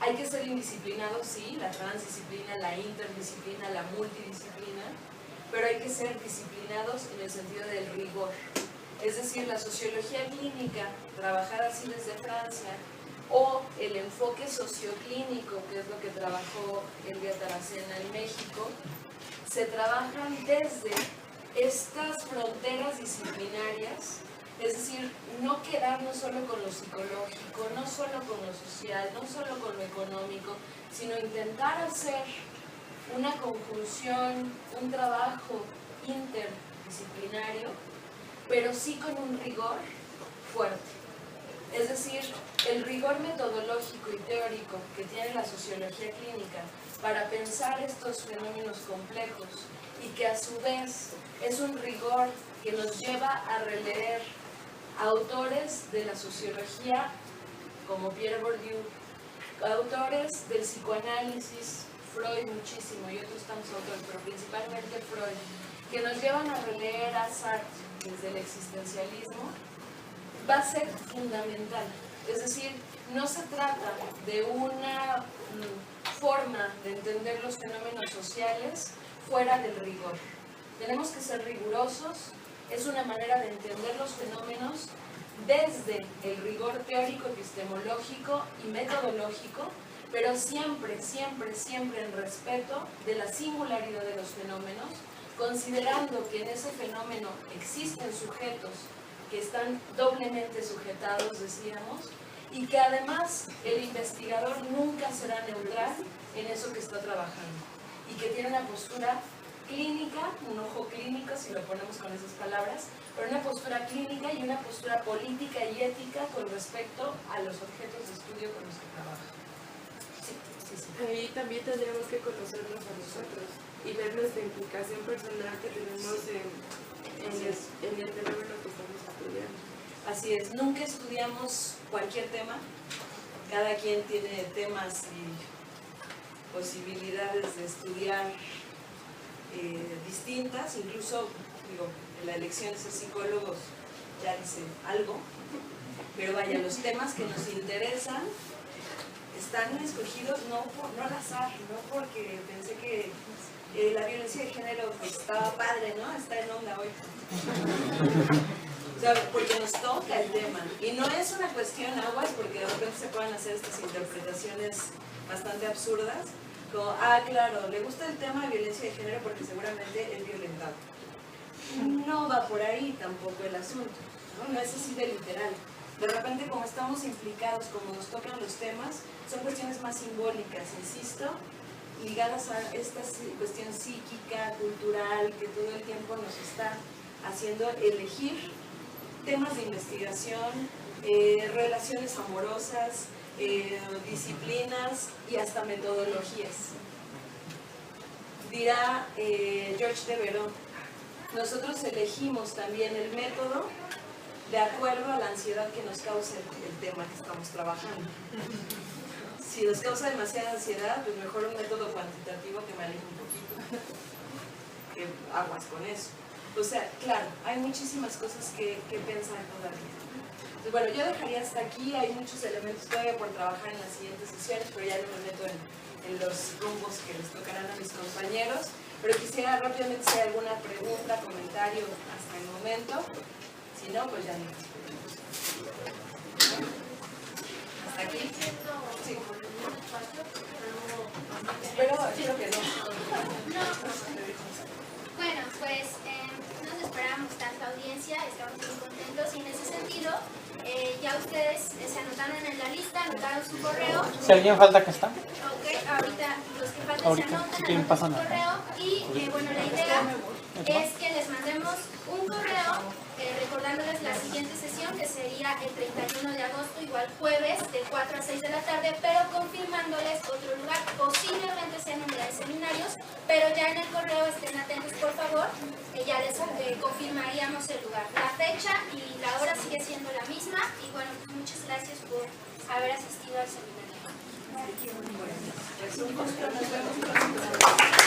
hay que ser indisciplinados, sí, la transdisciplina, la interdisciplina, la multidisciplina, pero hay que ser disciplinados en el sentido del rigor. Es decir, la sociología clínica, trabajada así desde Francia, o el enfoque socioclínico, que es lo que trabajó Elvia Taracena en México, se trabajan desde estas fronteras disciplinarias, es decir, no quedarnos solo con lo psicológico, no solo con lo social, no solo con lo económico, sino intentar hacer una conjunción, un trabajo interdisciplinario, pero sí con un rigor fuerte. Es decir, el rigor metodológico y teórico que tiene la sociología clínica para pensar estos fenómenos complejos y que a su vez es un rigor que nos lleva a releer autores de la sociología como Pierre Bourdieu, autores del psicoanálisis, Freud muchísimo y otros tantos autores, pero principalmente Freud, que nos llevan a releer a Sartre desde el existencialismo, va a ser fundamental. Es decir, no se trata de una forma de entender los fenómenos sociales fuera del rigor. Tenemos que ser rigurosos, es una manera de entender los fenómenos desde el rigor teórico, epistemológico y metodológico, pero siempre, siempre, siempre en respeto de la singularidad de los fenómenos, considerando que en ese fenómeno existen sujetos que están doblemente sujetados, decíamos, y que además el investigador nunca será neutral en eso que está trabajando, y que tiene una postura clínica, un ojo clínico, si lo ponemos con esas palabras, pero una postura clínica y una postura política y ética con respecto a los objetos de estudio con los que trabaja. Sí. Ahí también tendríamos que conocernos a nosotros y ver nuestra implicación personal que tenemos en el fenómeno que estamos estudiando. Así es, nunca estudiamos cualquier tema, cada quien tiene temas y posibilidades de estudiar distintas, incluso digo, en la elección de ser psicólogos ya dice algo, pero vaya, los temas que nos interesan están escogidos no al azar, no porque pensé que la violencia de género pues, estaba padre, ¿no? Está en onda hoy. O sea, porque nos toca el tema. Y no es una cuestión aguas, porque de repente se pueden hacer estas interpretaciones bastante absurdas, como, claro, le gusta el tema de violencia de género porque seguramente es violentado. No va por ahí tampoco el asunto, ¿no? No es así de literal. De repente, como estamos implicados, como nos tocan los temas, son cuestiones más simbólicas, insisto, ligadas a esta cuestión psíquica, cultural, que todo el tiempo nos está haciendo elegir temas de investigación, relaciones amorosas, disciplinas y hasta metodologías. Dirá Georges de Verón, nosotros elegimos también el método de acuerdo a la ansiedad que nos causa el tema que estamos trabajando. Si nos causa demasiada ansiedad, pues mejor un método cuantitativo que me aleje un poquito, que aguas con eso. O sea, claro, hay muchísimas cosas que pensar todavía. Entonces, bueno, yo dejaría hasta aquí, hay muchos elementos todavía por trabajar en las siguientes sesiones, pero ya no me meto en los rumbos que les tocarán a mis compañeros. Pero quisiera rápidamente si hay alguna pregunta, comentario hasta el momento. Si no, pues ya no. ¿Hasta aquí? Sí. Pero creo que no. Bueno, pues nos esperamos tanta audiencia, estamos muy contentos y en ese sentido ya ustedes se anotaron en la lista, anotaron su correo. Si alguien falta que está. Ok, ahorita los que faltan se anotan, si quieren pasan su correo y bueno, la idea es que les mandemos un correo recordándoles la siguiente sesión que sería el 31 de agosto, igual jueves, de 4 a 6 de la tarde, pero confirmándoles otro lugar, posiblemente sean unidades seminarios, pero ya en el correo estén atentos por favor, ya les confirmaríamos el lugar. La fecha y la hora sigue siendo la misma y bueno, pues muchas gracias por haber asistido al seminario. Pues un gusto, nos vemos pronto.